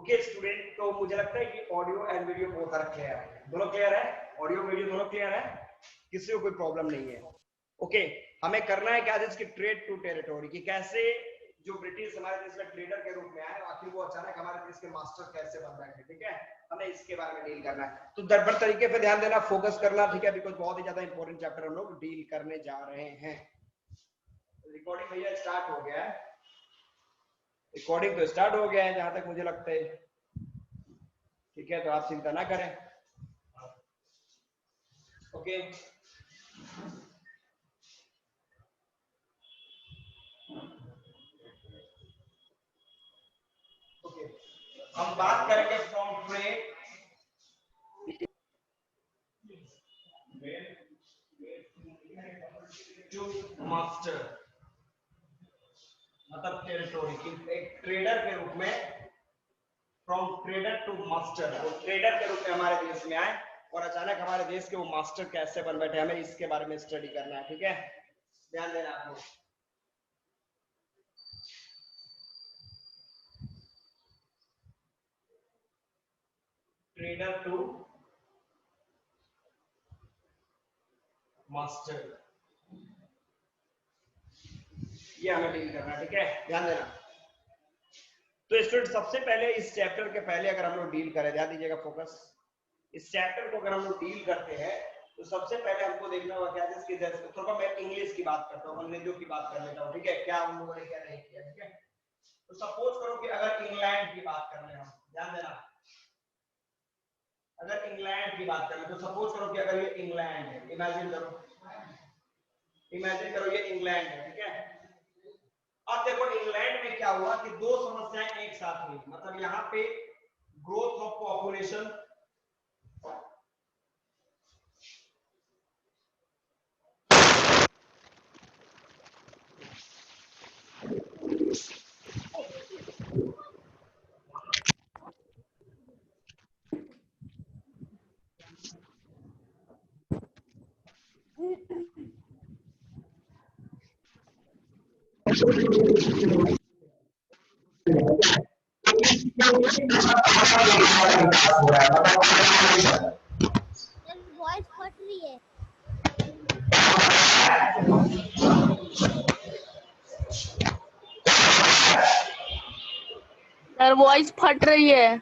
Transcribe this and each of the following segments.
Okay student, तो मुझे लगता है कि ऑडियो एंड वीडियो बहुत सारा क्लियर है, दोनों क्लियर है, ऑडियो वीडियो दोनों क्लियर है, किसी को कोई प्रॉब्लम नहीं है। ओके, हमें करना है क्या, जिसकी ट्रेड टू टेरिटोरी की, कैसे जो ब्रिटिश हमारे देश में ट्रेडर के रूप में आए, आखिर वो अचानक हमारे देश के मास्टर कैसे बन बैठे, ठीक है, हमें इसके बारे में डील करना है। तो दरबर तरीके पे ध्यान देना, फोकस करना, ठीक है, बिकॉज बहुत ही ज्यादा इंपॉर्टेंट चैप्टर हम लोग डील करने जा रहे हैं। रिकॉर्डिंग भैया स्टार्ट हो गया है, रिकॉर्डिंग तो स्टार्ट हो गया है जहां तक मुझे लगता है, ठीक है, तो आप चिंता ना करें। ओके, ओके, हम बात करेंगे फ्रॉम ट्रेड टू मास्टर, मतलब टेरिटोरी की, एक ट्रेडर के रूप में, फ्रॉम ट्रेडर टू मास्टर, वो ट्रेडर के रूप में हमारे देश में आए और अचानक हमारे देश के वो मास्टर कैसे बन बैठे, हमें इसके बारे में स्टडी करना है, ठीक है, ध्यान देना आप लोग। ट्रेडर टू मास्टर, ये हमें डील करना है, ठीक है, ध्यान देना। तो स्टूडेंट सबसे पहले इस चैप्टर के पहले अगर हम लोग डील करें, ध्यान दीजिएगा फोकस, इस चैप्टर को अगर हम लोग डील करते हैं तो सबसे पहले हमको देखना होगा क्या, जिसकी थोड़ा मैं इंग्लिश की बात करता हूँ, अंग्रेजों की बात कर लेता हूँ, ठीक है, क्या उन लोगों ने क्या नहीं किया, ठीक है। तो सपोज करो कि अगर इंग्लैंड की बात कर रहे हैं हम, ध्यान देना, अगर इंग्लैंड की बात करें तो सपोज करो कि अगर ये इंग्लैंड है, इमेजिन करो ये इंग्लैंड है, ठीक है। अब देखो इंग्लैंड में क्या हुआ कि दो समस्याएं एक साथ हुई, मतलब यहाँ पे ग्रोथ ऑफ पॉपुलेशन, वॉइस फट रही है। सर वॉइस फट रही है।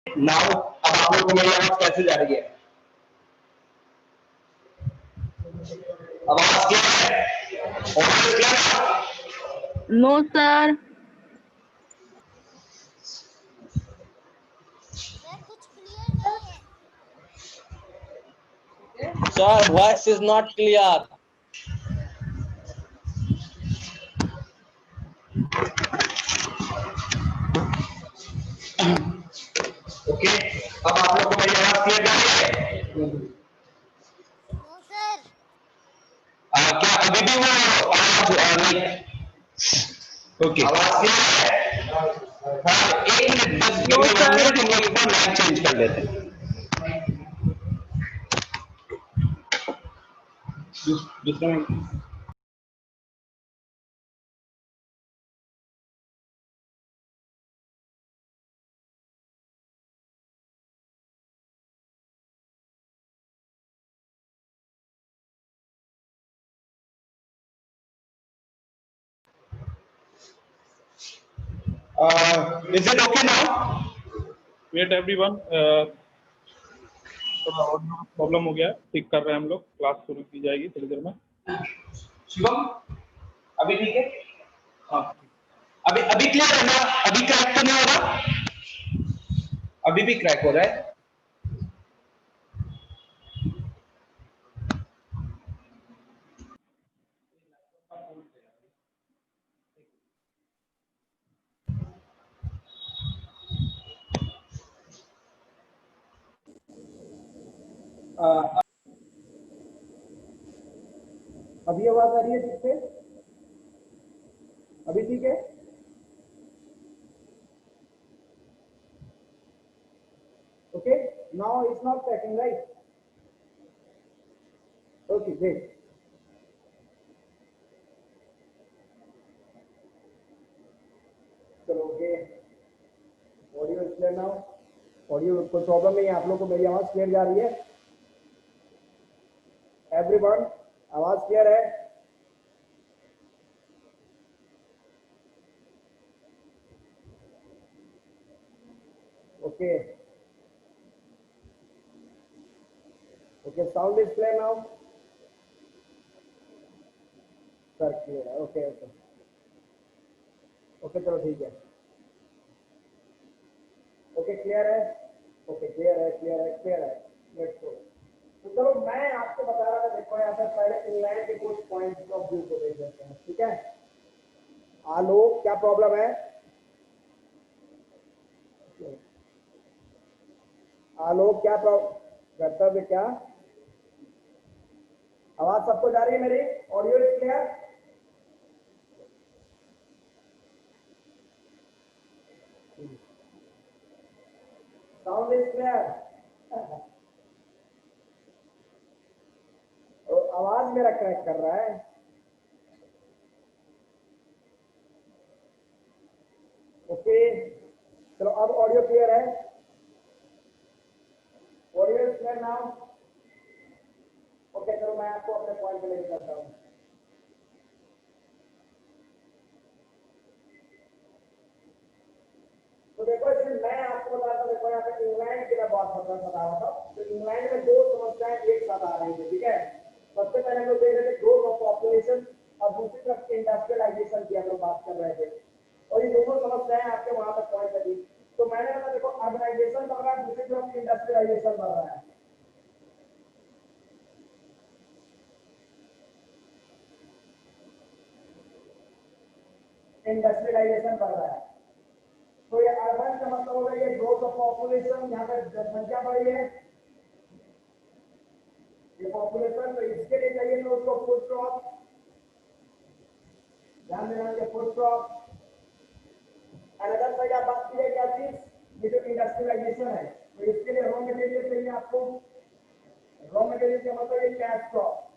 नाउ अब आप लोगों को मेरी आवाज कैसे जा रही है, आवाज क्लियर है? No sir. सर कुछ क्लियर नहीं है। Sir, voice is not clear. Okay, अब आप लोगों को मेरी आवाज क्लियर जा रही है? No sir. क्या अभी भी वो आवाज ओके, आवाज क्लियर है? हाँ, एक मिनट बस, नो सर। हम लोग एक बार लाइन चेंज कर लेते हैं। दूसरा is it okay now? Wait everyone, थोड़ा ऑडियो प्रॉब्लम हो गया है, ठीक कर रहे हैं हम लोग, क्लास शुरू की जाएगी थोड़ी देर में। शिवम, अभी ठीक है? हाँ, अभी अभी क्लियर है ना? अभी क्रैक तो नहीं हो रहा? अभी भी क्रैक हो रहा है? अभी आवाज आ रही है ठीक से? अभी ठीक है? Okay, now it's not cracking, right? Okay, great. चलो okay, audio is clear now? Audio कोई प्रॉब्लम नहीं है? आप लोग को मेरी आवाज क्लियर जा रही है? एवरीवन, आवाज क्लियर है? Okay okay, sound is clear now? Sir clear है, ओके ओके ओके, चलो ठीक है। ओके क्लियर है? ओके क्लियर है, क्लियर है, क्लियर है। Let's go. तो चलो मैं आपको बता रहा था, देखो यहाँ पर पहले इंग्लैंड के कुछ पॉइंट्स ऑफ व्यू को देख लेते हैं, ठीक है? आलोक, क्या प्रॉब्लम है? आलोक, क्या कर्तव्य क्या? आवाज सबको जा रही है मेरी? Audio is clear? Sound is clear? आवाज मेरा क्रैक कर रहा है। ओके, चलो अब ऑडियो क्लियर है? Audio is clear now? Okay, चलो मैं आपको अपने पॉइंट पे लेकर चलता हूँ। तो देखो, इसमें मैं आपको बता रहा था, देखो यहाँ पे इंग्लैंड की मैं बात बता रहा था। तो इंग्लैंड में दो समस्याएं एक साथ आ रही थी, ठीक है? सबसे पहले हम लोग देख रहे थे ग्रोथ ऑफ पॉपुलेशन, और दूसरी तरफ इंडस्ट्रियलाइजेशन की हम लोग बात कर रहे थे, और ये दोनों समस्याएं आपके वहां पर पॉइंट लगी। तो मैंने बोला देखो, अर्बनाइजेशन बढ़ रहा है, दूसरी तरफ इंडस्ट्रियलाइजेशन बढ़ रहा है। इंडस्ट्रियलाइजेशन बढ़ रहा है, तो ये अर्बन का मतलब हो गया ये ग्रोथ ऑफ पॉपुलेशन, यहाँ पर जनसंख्या बढ़ी है, ये पॉपुलेशन। तो इसके लिए चाहिए तो उसको फूड क्रॉप, ध्यान देना, ये फूड क्रॉप। अनदर साइड आप बात कीजिए क्या चीज, ये जो इंडस्ट्रियलाइजेशन है, तो इसके लिए रॉ मटेरियल चाहिए आपको। रॉ मटेरियल का मतलब ये कैश क्रॉप,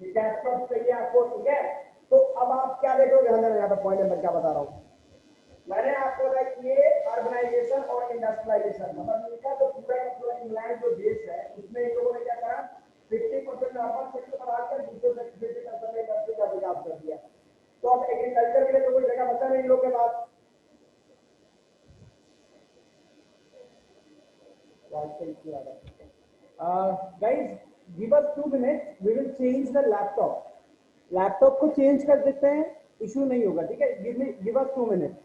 ये कैश क्रॉप चाहिए आपको, ठीक है? तो अब आप क्या देख रहे हो, ध्यान देना, यहाँ पर पॉइंट नंबर क्या बता रहा हूँ मैंने आपको, ये अर्बनाइजेशन और इंडस्ट्रियलाइजेशन, मतलब इनका जो पूरा का पूरा इंग्लैंड जो देश है, उसमें इन लोगों ने क्या करा, 50% अर्बन सेक्टर बढ़ाकर दूसरे 50% इंडस्ट्री का विकास कर दिया। तो अब एग्रीकल्चर के लिए तो कोई जगह बचा नहीं इन लोगों के पास। Guys, give us 2 minutes, we will change the laptop. Laptop को चेंज कर देते हैं, इशू नहीं होगा, ठीक है? give us 2 minutes.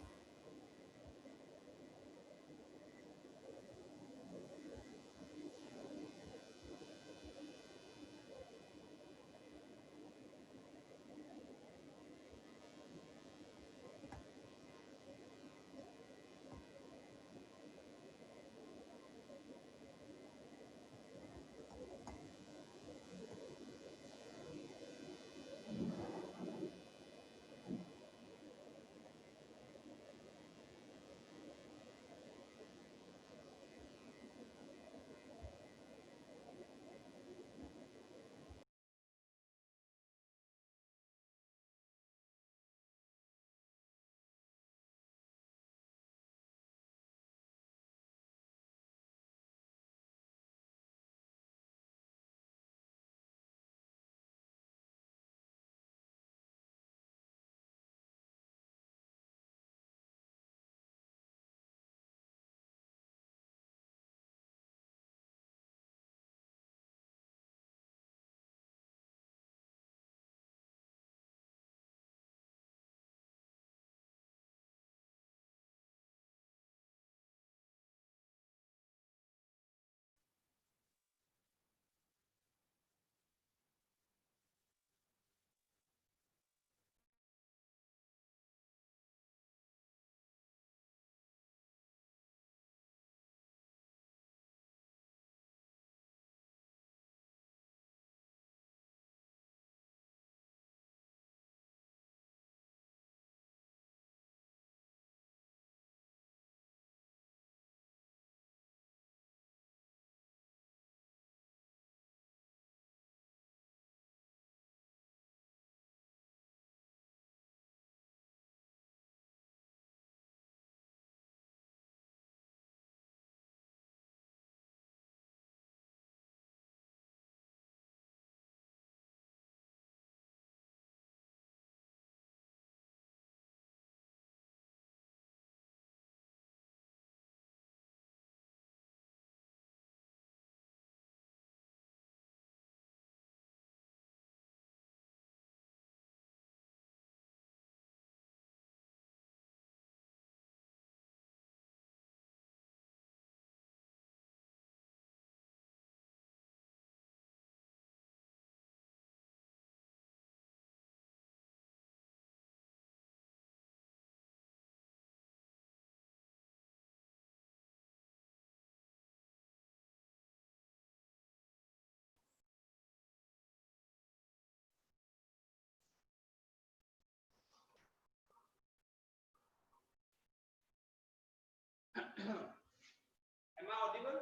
Am I audible?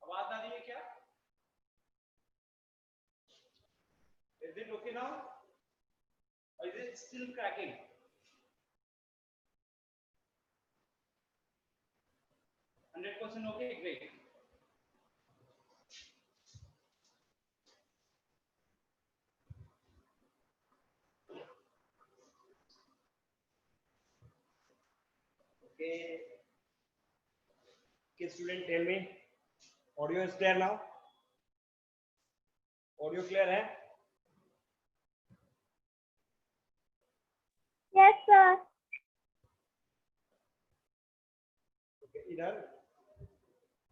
आवाज आ रही है क्या? Is it okay now? Or is it still cracking? %100% okay, great. Okay. Can student tell me? Audio is clear now? Audio clear है? Yes, sir. Okay, इधर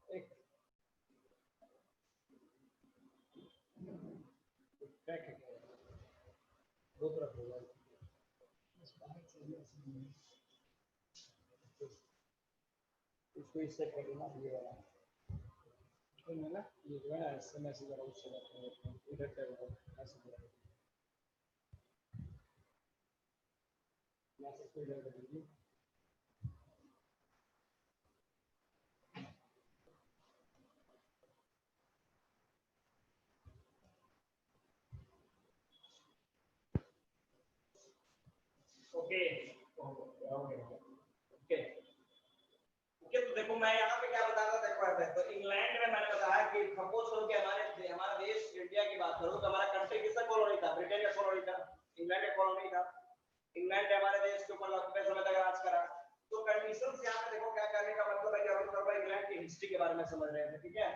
एक track है, दो तरफ होगा। इसको इससे कर देना, ये वाला तो मैं ना ये जो है ना SMS वगैरह उससे इधर कर ऐसे मैसेज को इधर कर दीजिए। ओके ओके ओके, तो देखो मैं यहाँ पे क्या बता रहा था, देखो यहाँ पे तो इंग्लैंड में मैंने बताया कि सपोज करो कि हमारा देश इंडिया की बात करो तो हमारा कंट्री किसका कॉलोनी था? ब्रिटेन का कॉलोनी था, इंग्लैंड का कॉलोनी था। इंग्लैंड ने हमारे देश के ऊपर लंबे समय तक राज करा। तो कंडीशंस यहाँ पे देखो क्या करने का मतलब है कि हम लोग इंग्लैंड की हिस्ट्री के बारे में समझ रहे थे, ठीक है?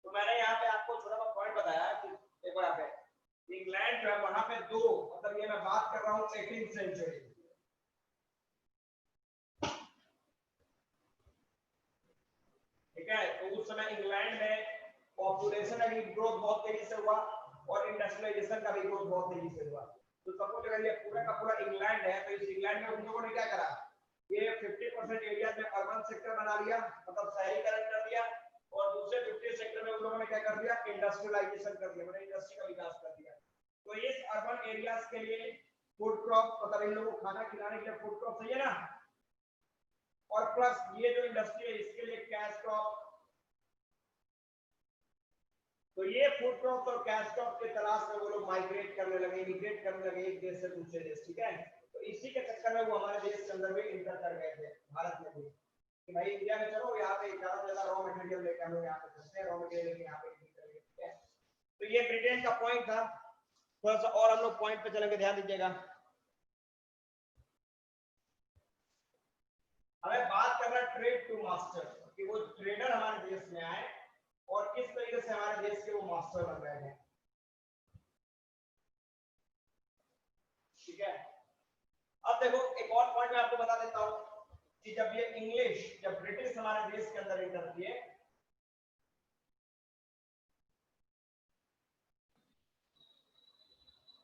तो मैंने यहाँ पे आपको छोटा सा पॉइंट बताया कि देखो यहाँ पे इंग्लैंड जो है वहां पे दो, मतलब ये मैं बात कर रहा हूँ 18th सेंचुरी, ठीक है? तो उस समय इंग्लैंड में पॉपुलेशन का भी ग्रोथ बहुत तेजी से हुआ और इंडस्ट्रियलाइजेशन का भी ग्रोथ बहुत तेजी से हुआ। तो सपोज अगर ये पूरा का पूरा इंग्लैंड है तो इस इंग्लैंड में उन लोगों ने क्या करा, ये 50% एरिया में अर्बन सेक्टर बना लिया, मतलब शहरीकरण कर दिया, और दूसरे 50 सेक्टर में उन लोगों ने क्या कर दिया, इंडस्ट्रियलाइजेशन कर दिया, मतलब इंडस्ट्री का विकास कर दिया। तो इस अर्बन एरियाज के लिए फूड क्रॉप, मतलब इन लोगों को खाना खिलाने के लिए फूड क्रॉप चाहिए ना, और प्लस ये जो इंडस्ट्री है इसके लिए कैश क्रॉप। तो ये फूड क्रॉप और कैश क्रॉप के तलाश में वो लोग माइग्रेट करने लगे, इमिग्रेट करने लगे एक देश से दूसरे देश, ठीक है? तो इसी के चक्कर में वो हमारे देश के अंदर भी इंटर कर गए थे, भारत में भी, कि भाई इंडिया में चलो यहाँ पे ज्यादा रॉ मटेरियल लेके हम लोग यहाँ पे चलते हैं, रॉ मटेरियल लेके यहाँ पे करेंगे, ठीक है? तो ये ब्रिटेन का पॉइंट था। थोड़ा सा और हम लोग पॉइंट पे चलेंगे, ध्यान दीजिएगा। हमें बात करना ट्रेड टू मास्टर, कि वो ट्रेडर हमारे देश में आए और किस तरीके से हमारे देश के वो मास्टर बन गए हैं, ठीक है? अब देखो एक और पॉइंट मैं आपको बता देता हूं कि जब ब्रिटिश हमारे देश के अंदर एंटर किए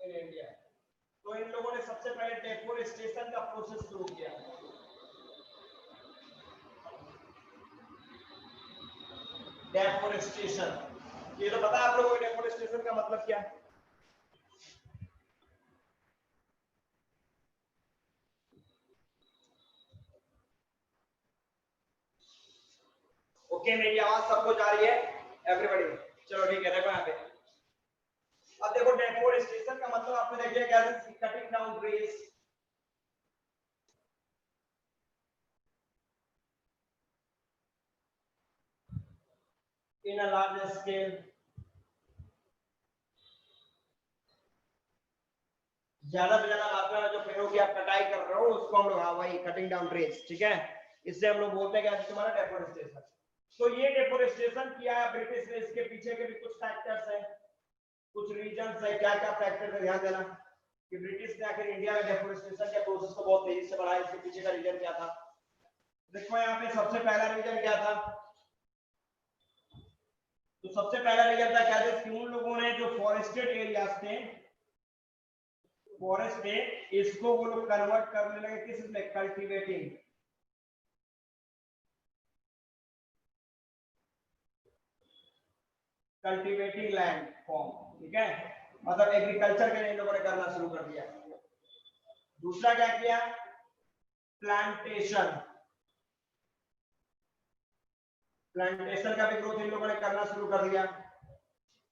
इन इंडिया, तो इन लोगों ने सबसे पहले डेफोरेस्टेशन का प्रोसेस शुरू किया। डेफोरेस्टेशन, ये तो पता है आप लोगों को डेफोरेस्टेशन का मतलब क्या है? ओके, मेरी आवाज सबको जा रही है एवरीबॉडी? चलो ठीक है, देखो यहाँ पे अब देखो डेफोरेस्टेशन का मतलब आपने देखिए क्या है, cutting down trees, in a large scale, ज्यादा से ज्यादा मात्रा में जो पेड़ों की आप कटाई कर रहे हो उसको हम लोग, हाँ भाई कटिंग डाउन ट्रीज, ठीक है? इससे हम लोग बोलते हैं क्या, तुम्हारा डेफोरेस्टेशन। तो ये डेफोरेस्टेशन किया है ब्रिटिश ने, इसके पीछे के भी कुछ फैक्टर्स हैं, कुछ रीजंस है। क्या क्या फैक्टर है ध्यान देना कि ब्रिटिश ने आखिर इंडिया में डेफोरेस्टेशन के प्रोसेस को बहुत तेजी से बढ़ाया, इसके पीछे का रीजन क्या था? देखो यहाँ पे सबसे पहला रीजन क्या था, तो सबसे पहला रीजन था क्या था कि उन लोगों ने जो फॉरेस्टेड एरियाज थे, फॉरेस्ट थे, इसको वो लोग कन्वर्ट करने लगे किस में, कल्टीवेटिंग। कल्टीवेटिंग लैंड फॉर्म, ठीक है? मतलब एग्रीकल्चर के इन लोगों ने करना शुरू कर दिया। दूसरा क्या किया, प्लांटेशन, प्लांटेशन का भी ग्रोथ इन लोगों ने करना शुरू कर दिया।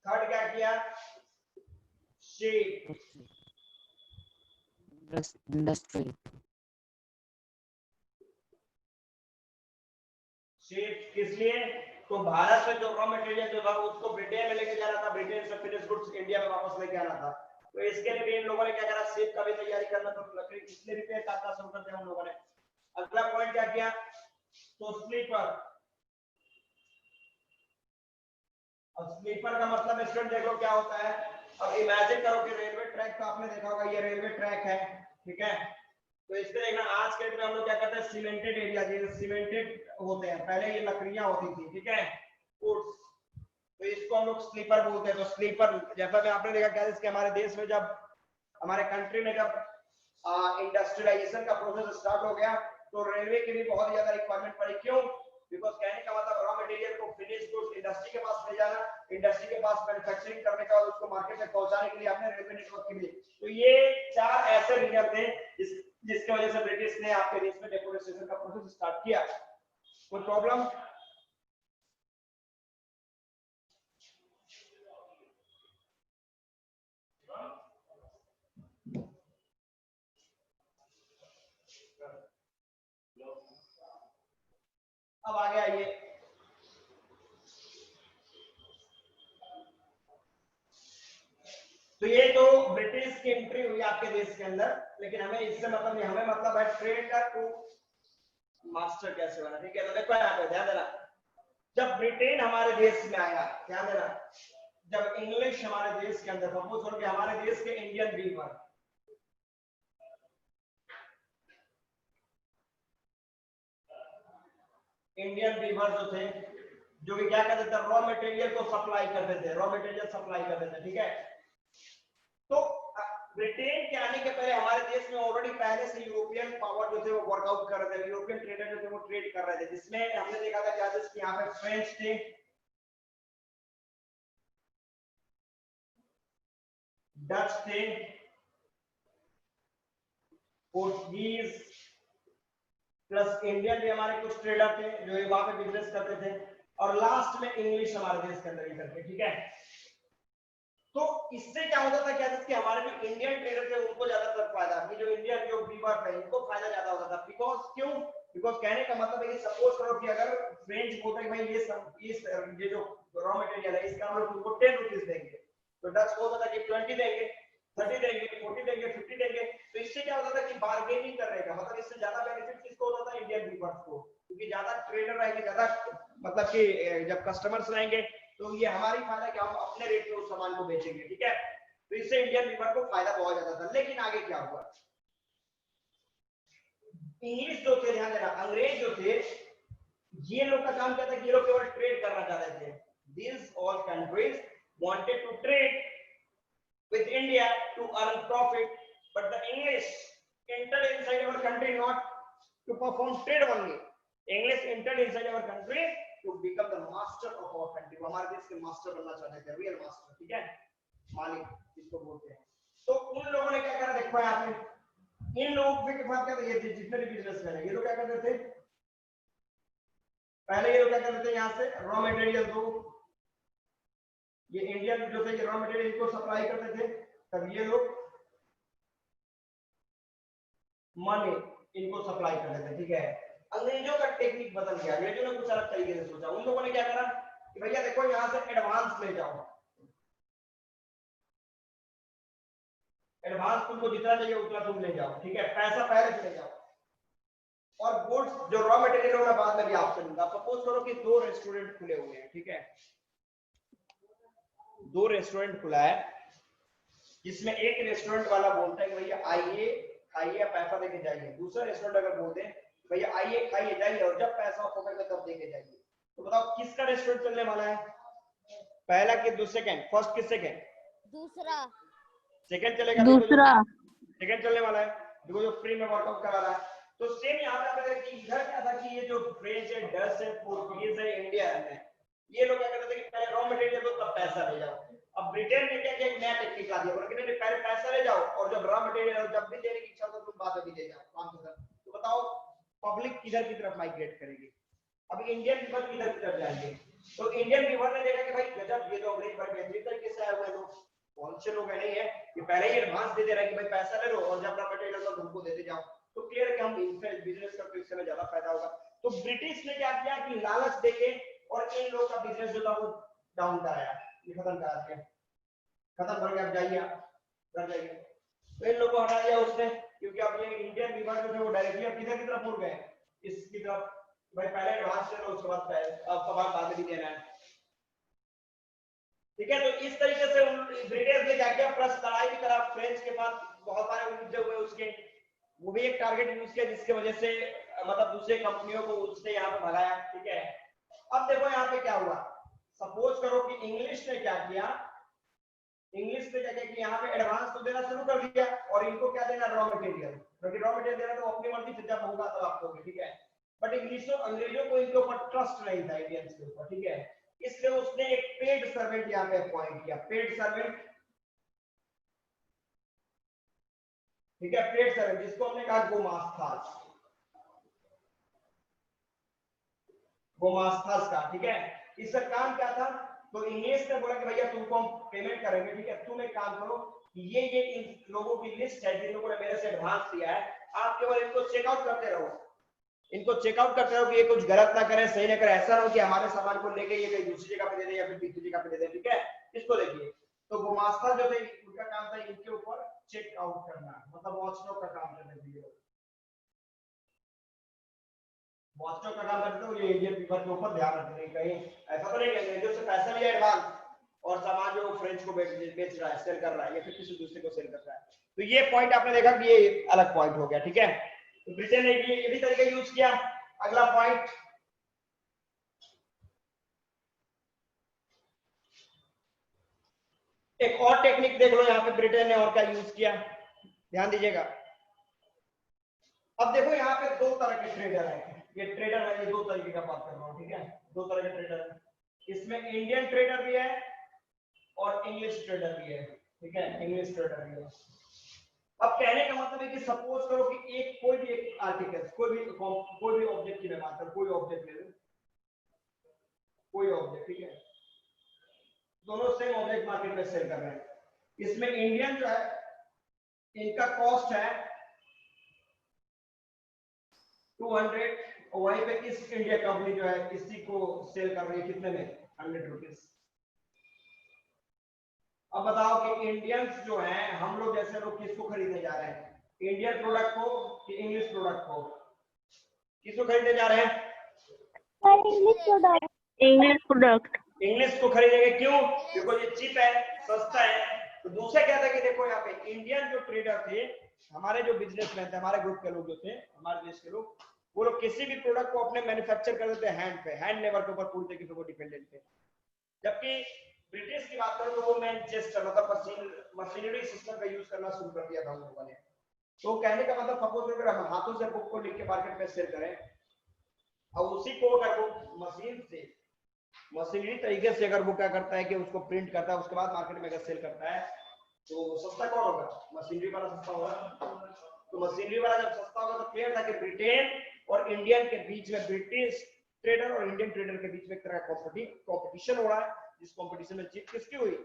थर्ड क्या किया? Shape industry. शेप किस लिए? तो भारत में जो रॉ मटेरियल जो था उसको ब्रिटेन में लेके जाना था, ब्रिटेन से फिनिश गुड्स इंडिया में वापस लेके आना था। तो इसके लिए भी इन लोगों ने क्या करा? शेप का भी तैयारी करना, तो लकड़ी इसलिए भी पेड़ काटना शुरू कर दिया उन लोगों ने। अगला पॉइंट क्या किया? तो स्लीपर। अब स्लीपर का मतलब स्टूडेंट देखो क्या होता है। अब इमेजिन करो कि रेलवे ट्रैक तो आपने देखा होगा, ये रेलवे ट्रैक है, ठीक है। तो इससे देखना आज के डेट में हम लोग क्या करते हैं, सीमेंटेड एरिया, ये सीमेंटेड होते हैं, पहले ये लकड़ियां होती थी, ठीक है, वुड्स। तो इसको हम लोग स्लीपर बोलते हैं। तो स्लीपर जैसा कि आपने देखा क्या, इसके हमारे देश में जब हमारे कंट्री में जब इंडस्ट्रियलाइजेशन का प्रोसेस स्टार्ट हो गया तो रेलवे की भी बहुत ज्यादा रिक्वायरमेंट पड़ी। क्यों? बिकॉज कहने का मतलब रॉ मटेरियल को फिनिश गुड्स इंडस्ट्री के पास ले जाना, इंडस्ट्री के पास मैन्युफैक्चरिंग करने के बाद उसको मार्केट में पहुंचाने के लिए आपने रेलवे नेटवर्क के लिए। तो ये 4 ऐसे रीजन थे जिसकी वजह से ब्रिटिश ने आपके देश में डेफोरेस्टेशन का प्रोसेस स्टार्ट किया। कोई प्रॉब्लम? अब आगे आइए, तो ये तो ब्रिटिश की एंट्री हुई आपके देश के अंदर, लेकिन हमें इससे मतलब नहीं, हमें मतलब है ट्रेडर टू मास्टर कैसे बना, ठीक है। तो देखो यहाँ पे ध्यान देना, जब ब्रिटेन हमारे देश में आया, ध्यान देना, जब इंग्लिश हमारे देश के अंदर, सपोज करो कि हमारे देश के इंडियन वीवर, इंडियन वीवर जो थे, जो कि क्या करते थे, रॉ मटेरियल को सप्लाई करते थे, रॉ मटेरियल सप्लाई करते थे, ठीक है। तो ब्रिटेन के आने के पहले हमारे देश में ऑलरेडी पहले से यूरोपियन पावर जो थे वो वर्कआउट कर रहे थे, यूरोपियन ट्रेडर जो थे वो ट्रेड कर रहे थे, जिसमें हमने देखा था क्या, जैसे यहाँ पे फ्रेंच थे, डच थे, पोर्टुगीज, प्लस इंडियन भी हमारे कुछ ट्रेडर थे जो वहां पे बिजनेस करते थे, और लास्ट में इंग्लिश हमारे देश के अंदर ही करते, ठीक है। तो इससे क्या होता था, क्या कि हमारे जो इंडियन ट्रेडर थे उनको ज्यादातर फायदा, कि जो इंडियन जो वीवर थे उनको फायदा ज्यादा होता था। बिकॉज क्यों? बिकॉज कहने का मतलब है कि सपोज करो कि अगर फ्रेंच बोलते हैं भाई ये जो रॉ मटेरियल है इसका हम लोग तुमको 10 रुपीस देंगे, तो डच को होता था कि 20 देंगे, 30 देंगे, 40 देंगे, 50 देंगे। तो इससे क्या होता था कि बार्गेनिंग करने का मतलब, इससे ज्यादा बेनिफिट किसको होता था? इंडियन वीवर्स को, क्योंकि ज्यादा ट्रेडर रहेंगे, ज्यादा मतलब कि जब कस्टमर्स रहेंगे तो ये हमारी फायदा कि हम अपने रेट पे उस सामान को बेचेंगे, ठीक है। तो इससे इंडियन वीवर को फायदा बहुत ज्यादा था। लेकिन आगे क्या हुआ, इंग्लिश जो थे, ध्यान देना, अंग्रेज जो थे, ये लोग का काम क्या था कि ये लोग केवल ट्रेड करना चाहते थे। These all countries wanted to trade with India to earn profit, but the English entered inside our country not to perform trade only. English entered inside our country to become the master of our country. हमारे देश के master बनना चाहते थे, real master, ठीक है, मालिक जिसको बोलते हैं। तो उन लोगों ने क्या करा, देखो यहाँ पे इन लोगों के पास क्या था, ये जितने भी बिजनेसमैन है ये लोग क्या करते थे, पहले ये लोग क्या करते थे, यहाँ से रॉ मटेरियल दो, ये इंडियन जो थे रॉ मटेरियल को सप्लाई करते थे, तब ये लोग मनी इनको सप्लाई करते थे, ठीक है। अंग्रेजों का टेक्निक बदल गया, अंग्रेजों ने कुछ अलग तरीके से सोचा। उन लोगों ने क्या करा कि भैया देखो यहाँ से एडवांस ले जाओ, एडवांस तुमको जितना चाहिए उतना तुम ले जाओ, ठीक है, पैसा पहले से ले जाओ, और गुड्स जो रॉ मटेरियल होगा बाद में भी आपसे लूंगा। सपोज करो कि 2 रेस्टोरेंट खुले हुए हैं, ठीक है, 2 रेस्टोरेंट खुला है, जिसमें एक रेस्टोरेंट वाला बोलता है कि भैया आइए खाइए पैसा देके जाइए, दूसरा रेस्टोरेंट अगर बोलते हैं भैया आइए खाइए जाइए और जब पैसा ऑफ होगा तब देके जाइए। तो बताओ किसका रेस्टोरेंट चलने वाला है, पहला कि सेकंड, फर्स्ट कि सेकंड? दूसरा। सेकंड चलेगा, दूसरा। सेकंड चलने वाला है, देखो जो फ्री में वर्कआउट करा रहा है। तो सेम यहाँ पे आप कि इधर क्या था कि ये जो फ्रेंच है, डच है, पोर्टुगीज है, इंडिया है, ये लोग क्या करते थे कि पहले रॉ मटेरियल दो तब पैसा ले जाओ। अब ब्रिटेन ने क्या किया, एक नया टेक्निक ला दिया, बोला पहले पैसा ले जाओ और जब रॉ मटेरियल जब भी देने की इच्छा हो तो तुम बाद में भी ले जाओ, काम खत्म। तो बताओ पब्लिक किधर की तरफ माइग्रेट करेगी, अब इंडियन पीपल किधर की तरफ जाएंगे? तो इंडियन पीपल ने देखा कि भाई गजब, ये तो अंग्रेज बड़े बेहतरीन तरीके से आए हुए लोग, कौन से लोग है नहीं है, ये पहले ही एडवांस दे दे रहा है कि भाई पैसा ले लो और जब रॉ मटेरियल का तुमको देते जाओ, तो क्लियर है कि हम बिजनेस करते हैं, इससे हमें ज्यादा फायदा होगा। तो ब्रिटिश ने क्या किया कि लालच देके और इन लोग का बिजनेस जो था वो डाउन कराया, ये खत्म करा दिया, खत्म करके अब जाइए घर जाइए। तो इन लोगों को हटा दिया उसने, क्योंकि अब ये इंडियन पीपल जो थे वो डायरेक्टली अब किधर की तरफ मुड़ गए, इसकी तरफ, भाई पहले एडवांस ले लो उसके बाद अब सवाल बाद में भी देना है। ठीक है, तो इस तरीके से ब्रिटिश ने क्या किया, प्लस लड़ाई भी करा फ्रेंच के पास, बहुत सारे युद्ध हुए उसके, वो भी एक टारगेट यूज किया जिसकी वजह से मतलब दूसरे कंपनियों को उसने यहाँ पे भगाया। ठीक है, अब देखो यहाँ पे क्या हुआ, सपोज करो कि इंग्लिश ने क्या किया, इंग्लिश ने क्या किया कि यहाँ पे एडवांस तो देना शुरू कर दिया और इनको क्या देना, रॉ मटेरियल, क्योंकि रॉ मटेरियल देना तो अपनी मर्जी से जब होगा तब आप दोगे। ठीक है, बट अंग्रेजों को इनके ऊपर ट्रस्ट नहीं था, इंडियंस के ऊपर। ठीक है, इसलिए उसने एक पेड सर्वेंट यहाँ पे अपॉइंट किया, पेड सर्वेंट। ठीक है, पेड सर्वेंट जिसको हमने कहा गोमास्तास, गोमास्तास का। ठीक है, इसका काम क्या था, तो इंग्लिश ने बोला कि भैया तुमको हम पेमेंट करेंगे, ठीक है, तुम एक काम करो, ये इन लोगों की लिस्ट है जिन लोगों ने मेरे से एडवांस लिया है, आप केवल इनको चेकआउट करते रहो, इनको चेकआउट करते रहो कि ये कुछ गलत ना करे, सही ना करे, ऐसा ना हो कि हमारे सामान को लेके ये कहीं दूसरी जगह पे दे दे या फिर तीसरी जगह पे दे दे। ठीक है, इसको देखिए, तो गुमास्ता जो थे उनका काम था इनके ऊपर चेकआउट करना, मतलब वॉचडॉग का काम करने के लिए, वॉचडॉग का काम करते हो, ये इंडियन पीपल के ऊपर ध्यान रखते हैं कहीं ऐसा तो नहीं कि अंग्रेजों से पैसा लिया एडवांस और सामान जो फ्रेंच को बेच रहा है, सेल कर रहा है या फिर किसी दूसरे को सेल कर रहा है। तो ये पॉइंट आपने देखा कि ये अलग पॉइंट हो गया। ठीक है, तो ब्रिटेन ने ये भी तरीका यूज किया। अगला पॉइंट, एक और टेक्निक देख लो यहाँ पे ब्रिटेन ने और क्या यूज किया, ध्यान दीजिएगा। अब देखो यहाँ पे दो तरह के ट्रेडर हैं, ये ट्रेडर है, ये दो तरीके का बात कर रहा हूँ। ठीक है, दो तरह के ट्रेडर है, इसमें इंडियन ट्रेडर भी है और इंग्लिश ट्रेडर भी है। ठीक है, इंग्लिश ट्रेडर भी है। अब कहने का मतलब है कि सपोज करो कि एक कोई भी एक आर्टिकल, कोई भी ऑब्जेक्ट की मैं बात करूं, कोई ऑब्जेक्ट ले लो, कोई ऑब्जेक्ट। ठीक है, दोनों सेम ऑब्जेक्ट मार्केट में सेल कर रहे हैं, इसमें इंडियन जो है इनका कॉस्ट है 200 और वहीं पे इस इंडिया कंपनी जो है इसी को सेल कर रही है कितने में, 100 रुपीज। अब बताओ कि इंडियंस जो हैं, हम लोग जैसे लोग किसको खरीदने जा रहे हैं, इंडियन प्रोडक्ट को कि इंग्लिश प्रोडक्ट को, किसको खरीदने जा रहे हैं, इंग्लिश प्रोडक्ट। इंग्लिश को खरीदेंगे, क्यों, क्योंकि ये चीप है, सस्ता है। तो दूसरा क्या था कि देखो यहाँ पे इंडियन जो ट्रेडर थे, हमारे जो बिजनेसमैन थे, हमारे ग्रुप के लोग जो थे, हमारे देश के लोग, वो लोग किसी भी प्रोडक्ट को अपने मैन्युफैक्चर कर देते हैं हैंड पे, हैंड लेबर के ऊपर पूरी तरीके से वो डिपेंडेंट थे। जबकि ब्रिटिश की बात करें तो वो मैनचेस्टर मतलब मशीनरी सिस्टम का यूज करना शुरू कर दिया था उन लोगों ने। तो कहने का मतलब सपोज अगर हम हाथों से बुक को लिख के मार्केट में सेल करें और उसी को अगर वो मशीन से मशीनरी तरीके से अगर वो क्या करता है कि उसको प्रिंट करता है, उसके बाद मार्केट में अगर सेल करता है, तो सस्ता कौन होगा, मशीनरी वाला सस्ता होगा। तो मशीनरी वाला जब सस्ता होगा तो क्लियर था कि ब्रिटेन और इंडियन के बीच में, ब्रिटिश ट्रेडर और इंडियन ट्रेडर के बीच में एक तरह का कॉम्पिटिशन हो रहा है, जिस कॉम्पिटिशन में जीत किसकी हुई,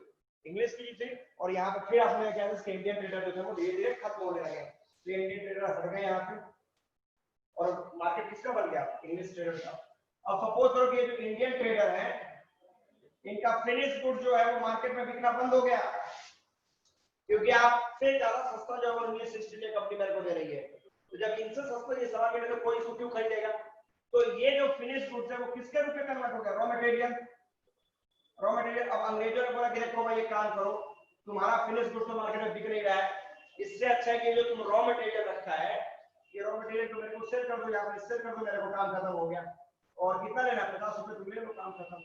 इंग्लिश की जीत हुई। और यहाँ पे फिर आपने क्या है, इंडियन ट्रेडर जो थे वो धीरे धीरे खत्म होने लगे, तो इंडियन ट्रेडर हट गए यहाँ पे और मार्केट किसका बन गया, इंग्लिश ट्रेडर का। अब सपोज करो कि जो इंडियन ट्रेडर है इनका फिनिश गुड जो है वो मार्केट में बिकना बंद हो गया, क्योंकि आपसे ज्यादा सस्ता जो है इंग्लिश ईस्ट इंडिया कंपनी मेरे को दे रही है। तो जब इनसे सस्ता ये सामान मिले तो कोई इसको क्यों खरीदेगा। तो ये जो फिनिश गुड्स है वो किसके रूप में कन्वर्ट हो गया, रॉ मटेरियल, रॉ मटेरियल। अब अंग्रेजों ने बोला कि देखो भाई ये काम करो, तुम्हारा फिनिश गुड्स तो मार्केट में बिक नहीं रहा है, इससे अच्छा है कि जो तुम रॉ मटेरियल रखा है, ये रॉ मटेरियल तुम मेरे को सेल कर दो, या फिर सेल कर दो, मेरे को काम खत्म हो गया। और कितना लेना, 50 रुपए तुम ले लो, काम खत्म।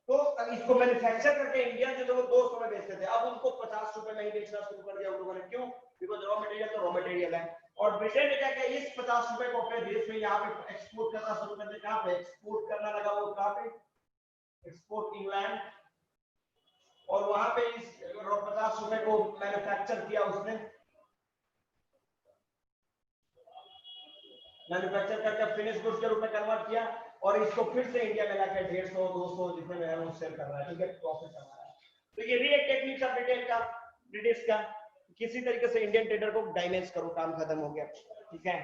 तो इसको मैन्युफैक्चर करके इंडिया जो थे वो 200 में बेचते थे, अब उनको 50 रुपए में ही बेचना शुरू कर दिया उन लोगों ने, क्यों, बिकॉज रॉ मटेरियल तो रॉ मटेरियल है। और ब्रिटेन ने क्या किया, इस 50 रुपए को अपने देश में यहाँ पे एक्सपोर्ट करना शुरू कर दिया। कहाँ पे एक्सपोर्ट करना लगा वो, कहाँ पे, एक्सपोर्ट इंग्लैंड। और वहां पे इस 50 रुपए को मैन्युफैक्चर किया उसने, मैन्युफैक्चर करके फिनिश गुड्स के रूप में कन्वर्ट किया और इसको फिर से इंडिया में लाकर 150 200 जितने में है वो सेल कर रहा है, ठीक है, प्रॉफिट कमा रहा है। तो ये भी एक टेक्निक था रिटेल का, ब्रिटिश का, किसी तरीके से इंडियन ट्रेडर को डैमेज करो, काम खत्म हो गया, ठीक है।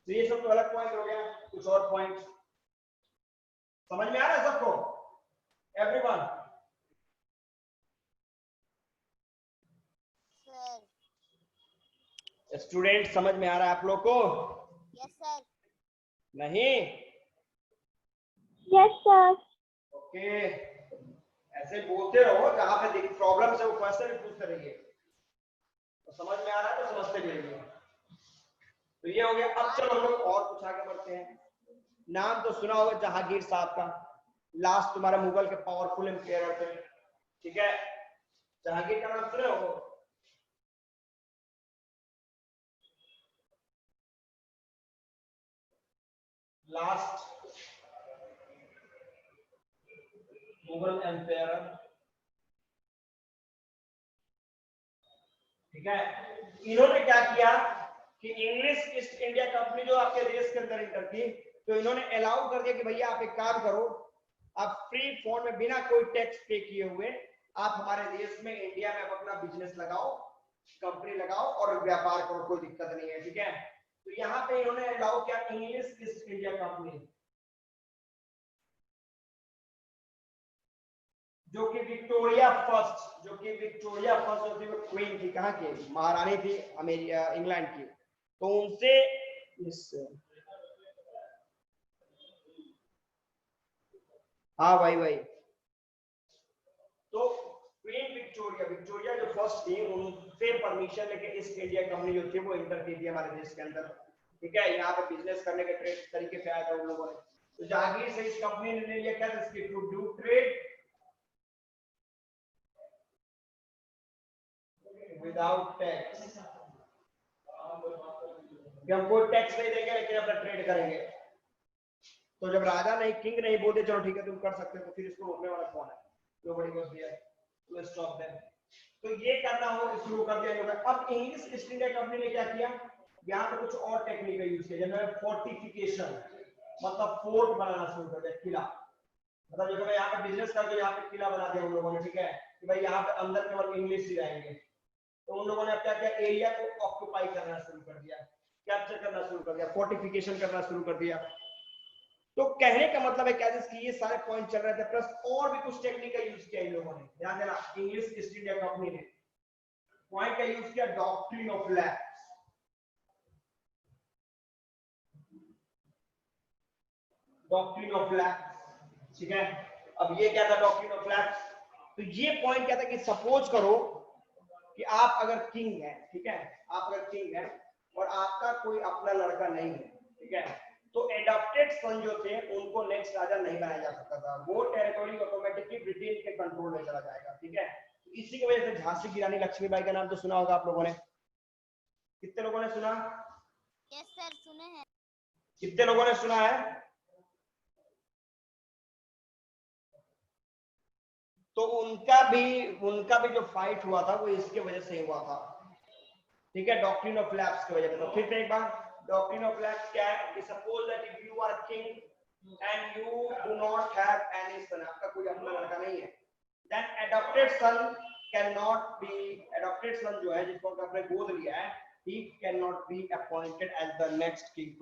तो ये सब तो अलग पॉइंट हो गया, कुछ और पॉइंट समझ में आ रहा है सबको, एवरीवन? सर स्टूडेंट समझ में आ रहा है आप लोग को? Yes sir. नहीं? Yes sir. ओके, ऐसे बोलते रहो, जहां पे देखिए प्रॉब्लम है वो क्वेश्चन भी पूछते रहिए, तो समझ में आ रहा है तो समझते रहिए। तो ये हो गया। अब चलो हम लोग और कुछ आगे बढ़ते हैं। नाम तो सुना होगा जहांगीर साहब का, लास्ट तुम्हारा मुगल के पावरफुल एम्पायर थे, ठीक है, जहांगीर का नाम सुने हो? लास्ट मुगल एम्पायर, ठीक है। इन्होंने क्या किया कि इंग्लिश ईस्ट इंडिया कंपनी जो आपके देश के अंदर इंटर की, तो इन्होंने अलाउ कर दिया कि भैया आप एक काम करो, आप फ्री फोन में बिना कोई टैक्स पे किए हुए आप हमारे देश में इंडिया में अपना बिजनेस लगाओ, कंपनी लगाओ और व्यापार करो, कोई दिक्कत नहीं है, ठीक है। तो यहाँ पे इन्होंने अलाउ किया इंग्लिश ईस्ट इंडिया कंपनी, जो कि विक्टोरिया फर्स्ट होती है, क्वीन थी, कहाँ की महारानी थी, अमेरिका इंग्लैंड की, तो उनसे हाँ भाई तो क्वीन विक्टोरिया जो फर्स्ट थी, उनसे परमिशन लेके ईस्ट इंडिया कंपनी जो थी वो इंटर की थी हमारे देश के अंदर, ठीक है। यहाँ पे बिजनेस करने के ट्रेड तरीके से आया था उन लोगों ने। तो जहांगीर से इस कंपनी ने लिया क्या, to do trade without tax, हम कोई टैक्स नहीं देंगे लेकिन अपना ट्रेड करेंगे। तो जब राजा नहीं, किंग नहीं बोलते चलो ठीक है तुम कर सकते हो, तो फिर इसको रोकने वाला कौन है? तो बड़ी बात है, तो स्टॉप देम। तो ये करना हो शुरू कर दिया लोगों ने। अब इंग्लिश ईस्ट इंडिया कंपनी ने क्या किया, यहाँ पे कुछ और टेक्निक का यूज किया, जैसे फोर्टिफिकेशन, मतलब फोर्ट बनाना शुरू कर दिया, किला, मतलब जैसे यहाँ पे बिजनेस करके यहाँ पे किला बना दिया उन लोगों ने, ठीक है, कि भाई यहाँ पे अंदर केवल इंग्लिश ही रहेंगे। तो उन लोगों ने क्या किया, एरिया को ऑक्यूपाई करना शुरू कर दिया, कैप्चर करना शुरू कर दिया, फोर्टिफिकेशन करना शुरू कर दिया। तो कहने का मतलब है क्या, कि ये सारे पॉइंट चल रहे थे, प्लस और भी कुछ टेक्निक का यूज किया इन लोगों ने। ध्यान देना, इंग्लिश ईस्ट इंडिया कंपनी ने पॉइंट का यूज किया, doctrine of lapse, doctrine of lapse, ठीक है। अब ये क्या था डॉक्ट्रिन ऑफ लैप्स, तो ये पॉइंट क्या था कि सपोज करो कि आप अगर किंग है, ठीक है, आप अगर किंग है और आपका कोई अपना लड़का नहीं है, ठीक है, तो एडॉप्टेड सन जो थे उनको नेक्स्ट राजा नहीं बनाया जा सकता था, वो टेरिटोरी ऑटोमेटिकली ब्रिटेन के कंट्रोल में चला जाएगा, ठीक है। तो इसी की वजह से झांसी की रानी लक्ष्मीबाई का नाम तो सुना होगा आप लोगों ने, कितने लोगों ने सुना? यस सर, सुने हैं। कितने लोगों ने सुना है? तो उनका भी जो फाइट हुआ था वो इसके वजह से हुआ था, ठीक है, डॉक्ट्रिन ऑफ लैप्स की वजह से। तो फिर से एक बार, डॉक्ट्रिन ऑफ लैप्स क्या है कि suppose that if you are king and you do not have any son, आपका कोई अपना लड़का नहीं है, then adopted son can not be, adopted son जो है जिसको आपने गोद लिया है, he cannot be appointed as the next king,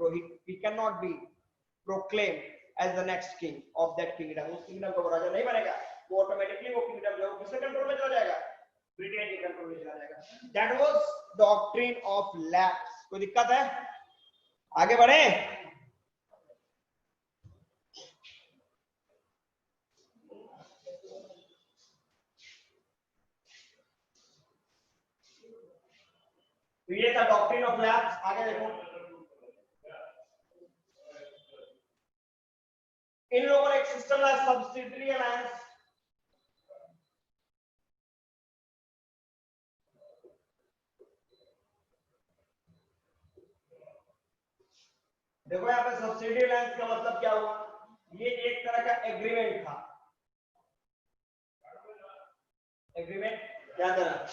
he cannot be proclaimed as the next king of that kingdom, उस किंगडम का वो राजा नहीं बनेगा, वो ऑटोमेटिकली वो किंगडम जो है किसके कंट्रोल में चला जाएगा, ब्रिटेन के कंट्रोल में चला जाएगा। That was doctrine of lapse. कोई दिक्कत है? आगे बढ़े। तो ये था डॉक्ट्रिन ऑफ लैप्स। आगे देखो, इन लोगों ने एक सिस्टम लाया, सब्सिडियरी अलायंस। देखो यहाँ पे सब्सिडियरी अलायंस का मतलब क्या हुआ, ये एक तरह का एग्रीमेंट था, एग्रीमेंट, ध्यान देना,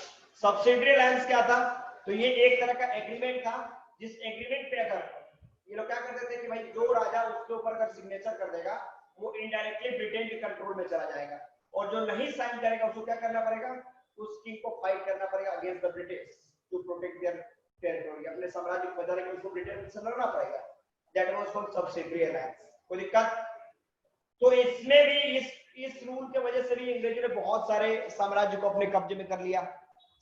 सब्सिडियरी अलायंस क्या था, तो ये एक तरह का एग्रीमेंट था, जिस एग्रीमेंट पे अगर ये लोग क्या करते थे कि भाई जो राजा उसके ऊपर अगर सिग्नेचर कर देगा वो इनडायरेक्टली ब्रिटेन के कंट्रोल में चला जाएगा, और जो नहीं साइन करेगा उसको क्या करना पड़ेगा, उस किंग को फाइट करना पड़ेगा against the British to protect their territory, अपने साम्राज्य को बचाने के लिए उसको ब्रिटेन से लड़ना पड़ेगा। That was called subsidiary alliance. कोई दिक्कत? तो इसमें भी इस रूल के वजह से भी अंग्रेजों ने बहुत सारे साम्राज्य को अपने कब्जे में कर लिया।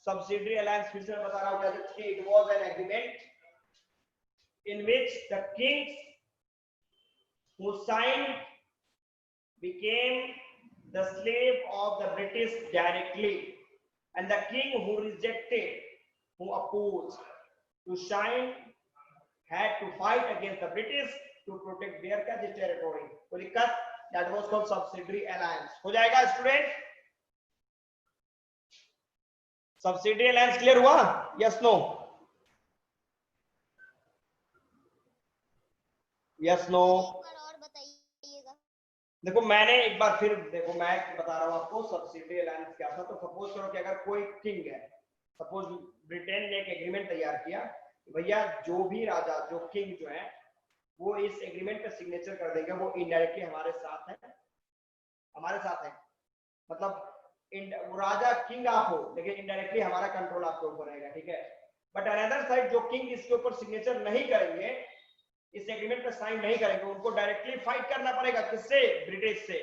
सब्सिडियरी अलायंस फिर से मैं बता रहा हूं क्या, it was an agreement in which the kings who signed became the slave of the British directly, and the king who rejected, who opposed to sign, had to fight against the British to protect their territory. कोई दिक्कत? That was called subsidiary alliance. हो जाएगा student? subsidiary alliance clear हुआ? Yes, no? Yes no? और बताइएगा। देखो मैंने एक बार फिर देखो मैं बता रहा हूं आपको सब्सिडियरी अलायंस क्या था। तो सपोज करो कि अगर कोई किंग है, सपोज ब्रिटेन ने एक एग्रीमेंट तैयार किया कि भैया जो भी राजा, जो किंग जो है वो इस एग्रीमेंट पे सिग्नेचर कर देंगे, वो इनडायरेक्टली हमारे साथ है, हमारे साथ है, मतलब वो राजा किंग आप हो लेकिन इनडायरेक्टली हमारा कंट्रोल आपके ऊपर रहेगा, ठीक है। बट अनदर साइड जो किंग इसके ऊपर सिग्नेचर नहीं करेंगे, इस एग्रीमेंट पे साइन नहीं करेंगे, उनको डायरेक्टली फाइट करना पड़ेगा। किससे? ब्रिटिश से,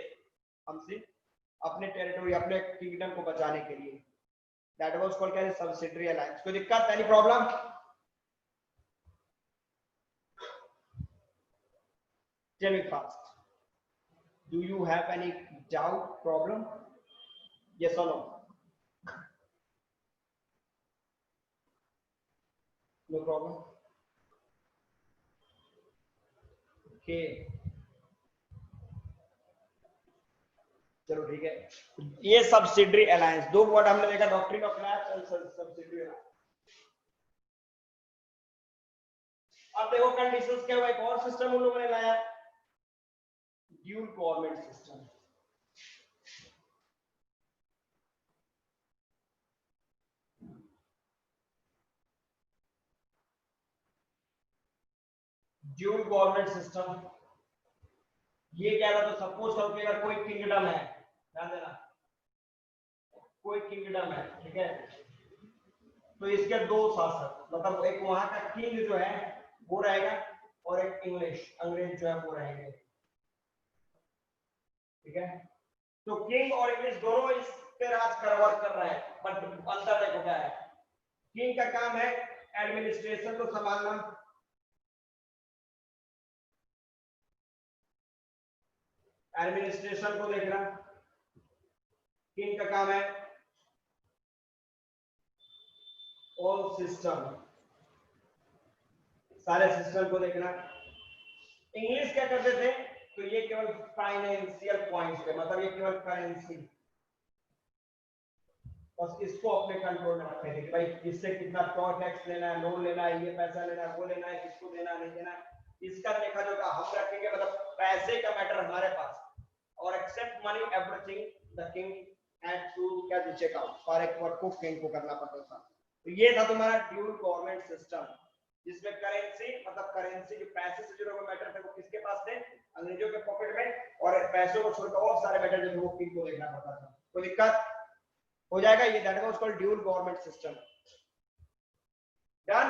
हमसे, अपने टेरिटरी, अपने किंगडम को बचाने के लिए। That was called as subsidiary alliance. कोई दिक्कत? Any problem? Tell me fast, do you have any doubt, problem? Yes और नो? No problem? ओके, चलो ठीक है। ये सब्सिडियरी अलायंस, दो वर्ड हमने देखा, doctrine of lapse and subsidiary alliance. अब देखो कंडीशंस क्या हुआ, एक और सिस्टम उन लोगों ने लाया, dual government system. Dual government system ये क्या था? तो सपोज करो कि अगर कोई किंगडम है, ध्यान देना, कोई किंगडम है, ठीक है, तो इसके दो शासक, मतलब एक वहां का किंग जो है वो रहेगा और एक अंग्रेज जो है वो रहेंगे, ठीक है। तो किंग और इंग्लिश दोनों इस पे राज कर रहे हैं, बट अंतर देखो क्या है। किंग का काम है एडमिनिस्ट्रेशन को संभालना, एडमिनिस्ट्रेशन को देखना, किंग का काम है ऑल सिस्टम, सारे सिस्टम को देखना। इंग्लिश क्या करते थे? तो ये केवल फाइनेंशियल पॉइंट्स पे, मतलब ये केवल करेंसी, बस इसको अपने कंट्रोल में रखते थे कि भाई किससे कितना टैक्स लेना है, लोन लेना है, ये पैसा लेना है, वो लेना है, किसको देना नहीं देना, इसका लेखा जोखा हम रखेंगे, मतलब पैसे का मैटर हमारे पास, और except money everything the king had to क्या चेक आउट, फॉर एक वर्क को किंग को करना पड़ता था। तो ये था तुम्हारा ड्यूल गवर्नमेंट सिस्टम, जिसमें करेंसी, मतलब करेंसी जो पैसे से जुड़े हुए मैटर थे वो किसके पास थे? अंग्रेजों के पॉकेट में, और पैसों को छोड़कर और सारे मैटर जो वो किंग को देखना पड़ता था। कोई दिक्कत? हो जाएगा ये, that was called dual government system. Done?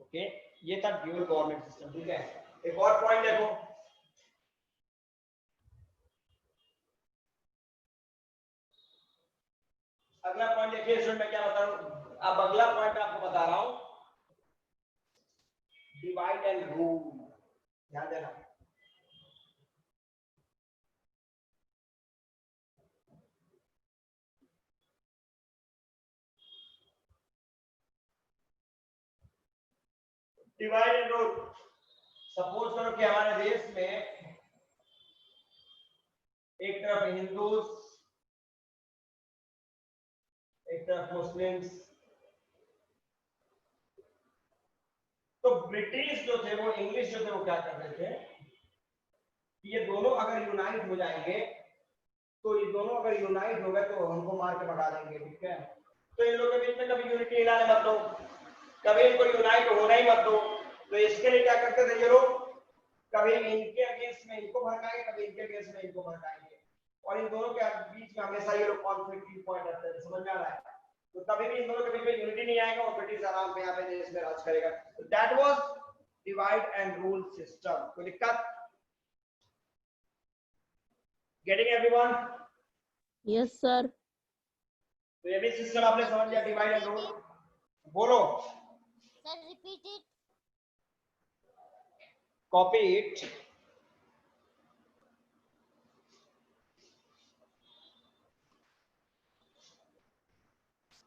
Okay, ये था ड्यूल गवर्नमेंट सिस्टम, ठीक है। एक और पॉइंट देखो, अगला पॉइंट देखिए स्टूडेंट, मैं क्या बता रहा हूं, अब अगला पॉइंट आपको बता रहा हूं, डिवाइड एंड रूल। ध्यान देना, डिवाइड एंड रूल। सपोज करो कि हमारे देश में एक तरफ हिंदू, एक तरफ मुस्लिम्स, तो ब्रिटिश जो थे, वो इंग्लिश जो थे, वो क्या कर रहे थे, ये दोनों अगर यूनाइट हो जाएंगे तो ये दोनों अगर यूनाइट हो गए तो हमको मार के भगा देंगे, ठीक है। तो इन लोगों के बीच में कभी यूनिटी लाने मत दो, कभी इनको यूनाइट होना ही मत दो। तो इसके लिए क्या करते थे ये लोग, कभी इनके अगेंस्ट में इनको भड़काएंगे, कभी इनके अगेंस्ट में इनको भड़काएंगे, और इन दोनों के बीच में हमेशा ये लोग कॉन्फ्लिक्ट पॉइंट रहते हैं, समझ में आ रहा है। तो कभी भी इन दोनों के बीच में यूनिटी नहीं आएगा और ब्रिटिश आराम से यहाँ पे देश में राज करेगा। तो that was divide and rule system. कोई दिक्कत? Getting everyone? Yes sir. तो ये भी सिस्टम आपने समझ लिया, डिवाइड एंड रूल। बोलो। Sir repeat it. Copy it.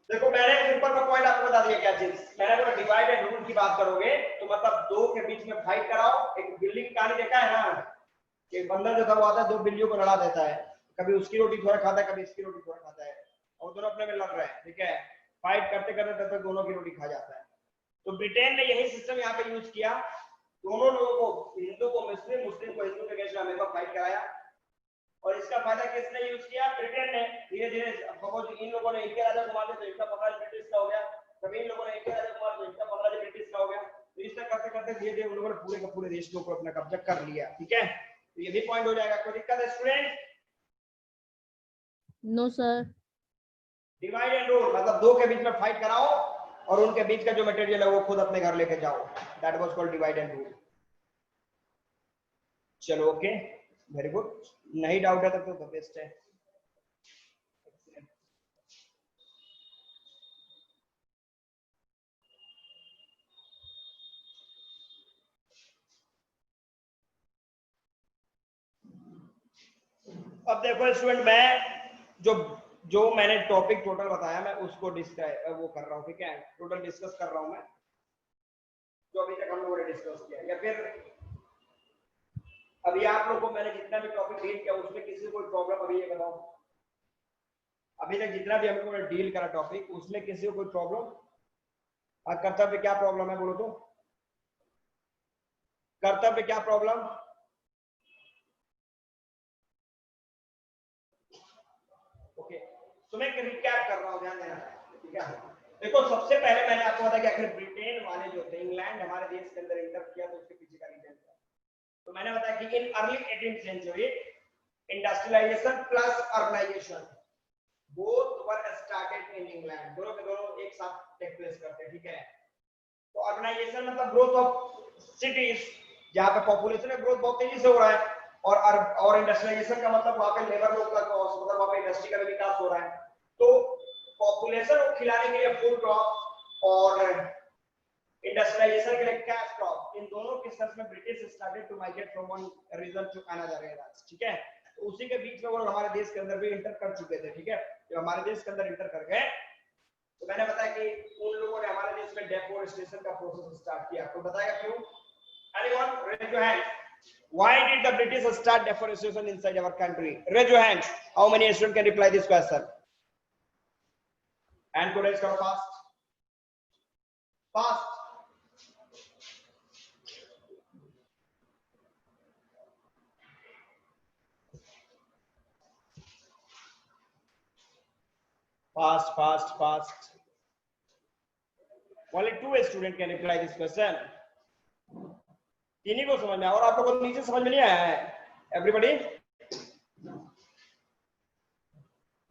देखो मैंने सिंपल का पॉइंट आपको बता दिया क्या चीज। मैंने बोला डिवाइड एंड रूल की बात करोगे तो मतलब दो के बीच में फाइट कराओ। एक बिल्ली की कहानी देखा है ना, कि बंदर जो था वो आता है, दो बिल्लियों को लड़ा देता है, कभी उसकी रोटी थोड़ा खाता है, कभी इसकी रोटी थोड़ा खाता है, और दोनों अपने में लड़ रहे हैं, ठीक है। फाइट करते करते तब तक दोनों की रोटी खा जाता है। तो ब्रिटेन ने यही सिस्टम यहाँ पे यूज किया, दोनों लोगों को, हिंदू को मुस्लिम, मुस्लिम को हिंदू के अगेंस्ट में हमेशा फाइट कराया। और इसका फायदा किसने यूज किया? ब्रिटेन ने। धीरे धीरे सपोज इन लोगों ने इनके राजा को मार दिया तो इनका पकड़ा ब्रिटिश का हो गया, कभी इन लोगों ने इनके राजा को मार तो इनका पकड़ा ब्रिटिश का हो गया। तो इस तरह करते करते धीरे धीरे उन लोगों ने पूरे का पूरे देश के ऊपर अपना कब्जा कर लिया, ठीक है। तो ये भी पॉइंट हो जाएगा। कोई दिक्कत है student? No sir. Divide and rule मतलब दो के बीच में फाइट कराओ और उनके बीच का जो मटेरियल है वो खुद अपने घर लेके जाओ। That was called divide and rule. चलो ओके, वेरी गुड। नहीं डाउट है तब तो बेस्ट है। अब देखो स्टूडेंट, मैं जो मैंने टॉपिक टोटल बताया मैं उसको डिस्क्राइब वो कर रहा हूँ, ठीक है। टोटल डिस्कस कर रहा हूँ मैं जो अभी तक हम लोगों ने डिस्कस किया, या फिर अभी आप लोगों को मैंने जितना भी टॉपिक डील किया उसमें किसी को कोई प्रॉब्लम अभी ये बताओ, अभी तक जितना भी हम लोगों ने डील करा टॉपिक उसमें किसी को कोई प्रॉब्लम? कर्तव्य क्या प्रॉब्लम है बोलो तो, कर्तव्य क्या प्रॉब्लम? ओके, तो मैं रिकैप कर रहा हूं, ध्यान देना, ठीक है। देखो सबसे पहले मैंने आपको बताया कि आखिर ब्रिटेन वाले जो थे, इंग्लैंड हमारे देश के अंदर इंटर किया तो उसके पीछे का रीजन था। तो मैंने बताया कि in early 18th century industrialisation plus urbanisation both were started in England. दोनों के दोनों एक साथ टेक प्लेस करते हैं, ठीक है। तो अर्बनाइजेशन मतलब ग्रोथ ऑफ सिटीज, जहां पे पॉपुलेशन में ग्रोथ बहुत तेजी से हो रहा है, और इंडस्ट्रियलाइजेशन का मतलब वहां पे लेबर लोग का मतलब वहां पे इंडस्ट्री का विकास हो रहा है। तो पॉपुलेशन को खिलाने के लिए फूड क्रॉप और इंडस्ट्रियलाइजेशन के लिए कैश क्रॉप, इन दोनों के सर्च में British started to migrate from one region to another area, ठीक है। तो उसी के बीच में वो हमारे देश के अंदर भी इंटर कर चुके थे, ठीक है। जब हमारे देश के अंदर इंटर कर गए तो मैंने बताया कि उन लोगों ने हमारे देश में डेफोरेस्टेशन का प्रोसेस स्टार्ट किया। तो बताएगा क्यों? Anyone raise your hand? Why did the British start deforestation inside our country? Raise your hand. How many students can reply this question? Hand को raise करो fast. Fast. Fast, fast, fast. Only 2 students can reply this question. तीन को समझ में आया, और आप लोगों को नीचे समझ में नहीं आया है? एवरीबॉडी,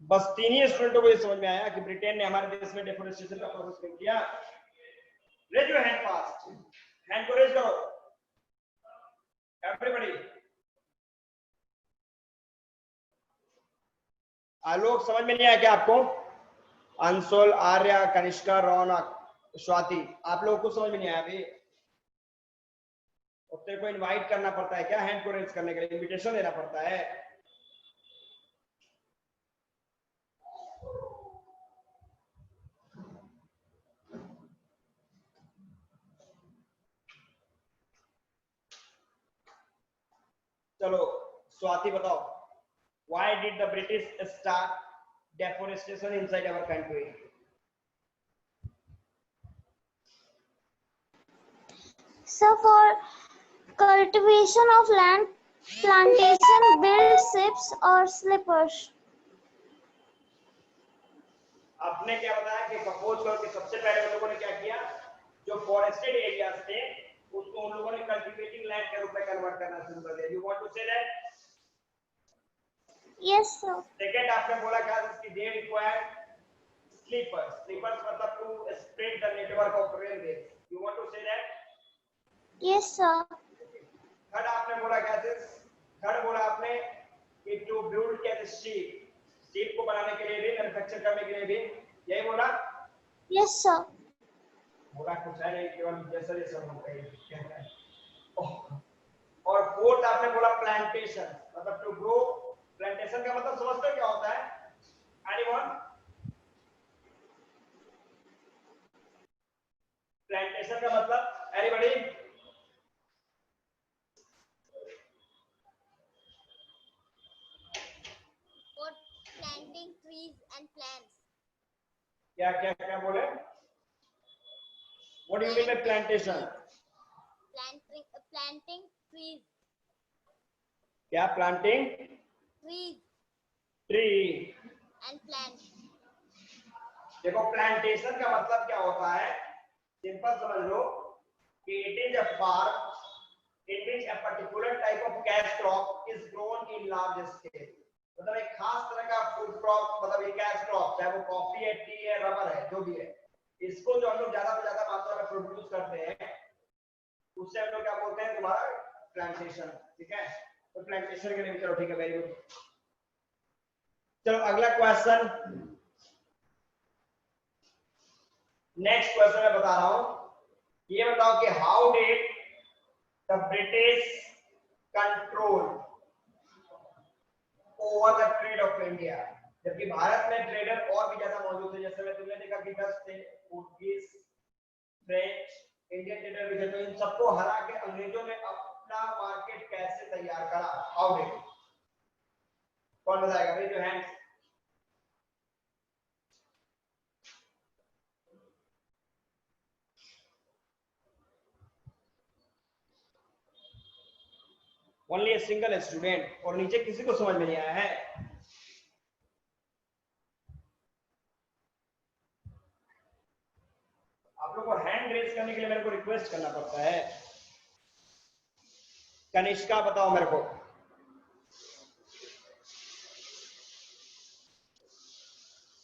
बस 3 ही स्टूडेंटों को ये समझ में आया कि ब्रिटेन ने हमारे देश में डेफोरेस्टेशन का प्रोसेस किया। Raise your hand fast, hand को रेज करो एवरीबॉडी। आलोक समझ में नहीं आया क्या आपको? अंशुल, आर्या, कनिष्का, रौनक, स्वाति, आप लोगों को समझ में नहीं आया अभी? और तेरे को इनवाइट करना पड़ता है क्या हैंड को रेज करने के लिए? इनविटेशन देना पड़ता है। चलो स्वाति बताओ, why did the British start deforestation inside our country? So for cultivation of land, plantation, build ships or slippers. आपने क्या बताया कि प्रपोज करके सबसे पहले उन लोगों ने क्या किया, जो फॉरेस्टेड एरियाज थे उसको उन लोगों ने कल्टीवेटिंग लैंड के रूप में कन्वर्ट करना शुरू कर दिया। You want to say that? Yes, sir. Second आपने बोला क्या, इसकी दे रिक्वायर्ड स्लीपर्स, स्लीपर्स मतलब to spread the network of railway. You want to say that? Yes, sir. Third आपने बोला क्या, थर्ड बोला आपने कि टू बिल्ड क्या, शीप, शीप को बनाने के लिए भी, मैन्युफैक्चर करने के लिए भी, यही बोला? Yes, sir. बोला कुछ है नहीं, केवल जैसा जैसा होता है। और फोर्थ आपने बोला प्लांटेशन, मतलब टू ग्रो। प्लांटेशन का मतलब समझते हो क्या होता है? एनीवन? प्लांटेशन का मतलब anybody? For planting trees and plants. क्या क्या क्या बोले? What do you mean by plantation? Planting trees. क्या planting? Trees Tree. and plants. देखो प्लांटेशन का मतलब क्या होता है, सिंपल समझ लो कि it is a farm in which a particular type of cash crop is grown in large scale। मतलब एक खास तरह का फूड क्रॉप, मतलब ये कैश क्रॉप, चाहे वो कॉफी है, टी है, रबर है, जो भी है, इसको जो हम लोग ज्यादा से ज्यादा मात्रा में प्रोड्यूस करते हैं उससे हम लोग क्या बोलते हैं, तुम्हारा प्लांटेशन। ठीक है, तो प्लांटेशन के लिए चलो ठीक है, वेरी गुड। चलो अगला क्वेश्चन, नेक्स्ट क्वेश्चन मैं बता रहा हूं, ये बताओ कि how did the British control over the trade off India. जबकि भारत में ट्रेडर और भी ज्यादा मौजूद थे, जैसे मैं तुमने देखा कि 10 थे, पोर्तुगीज, फ्रेंच, इंडियन ट्रेडर भी थे, तो इन सबको हरा के अंग्रेजों ने अपना मार्केट कैसे तैयार करा, हाउ डिड? कौन बताएगा? Raise your hands. Only a single student, और नीचे किसी को समझ में नहीं आया है? आप लोग को हैंड रेज करने के लिए मेरे को रिक्वेस्ट करना पड़ता है। कनिष्का बताओ मेरे को।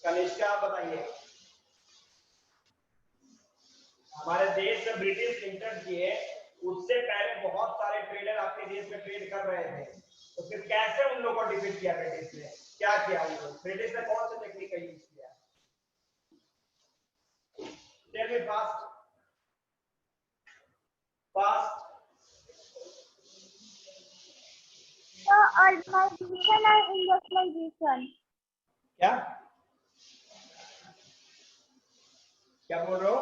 कनिष्का बताइए। हमारे देश में ब्रिटिश इंटर किए, उससे पहले बहुत सारे ट्रेडर आपके देश में ट्रेड कर रहे थे, तो फिर कैसे उन लोगों को डिफीट किया ब्रिटिश ने? क्या किया उन लोग? ब्रिटिश ने कौन सा टेक्निक का यूज किया? Tell me fast fast. The urbanization and industrialization. क्या क्या बोल रहे हो?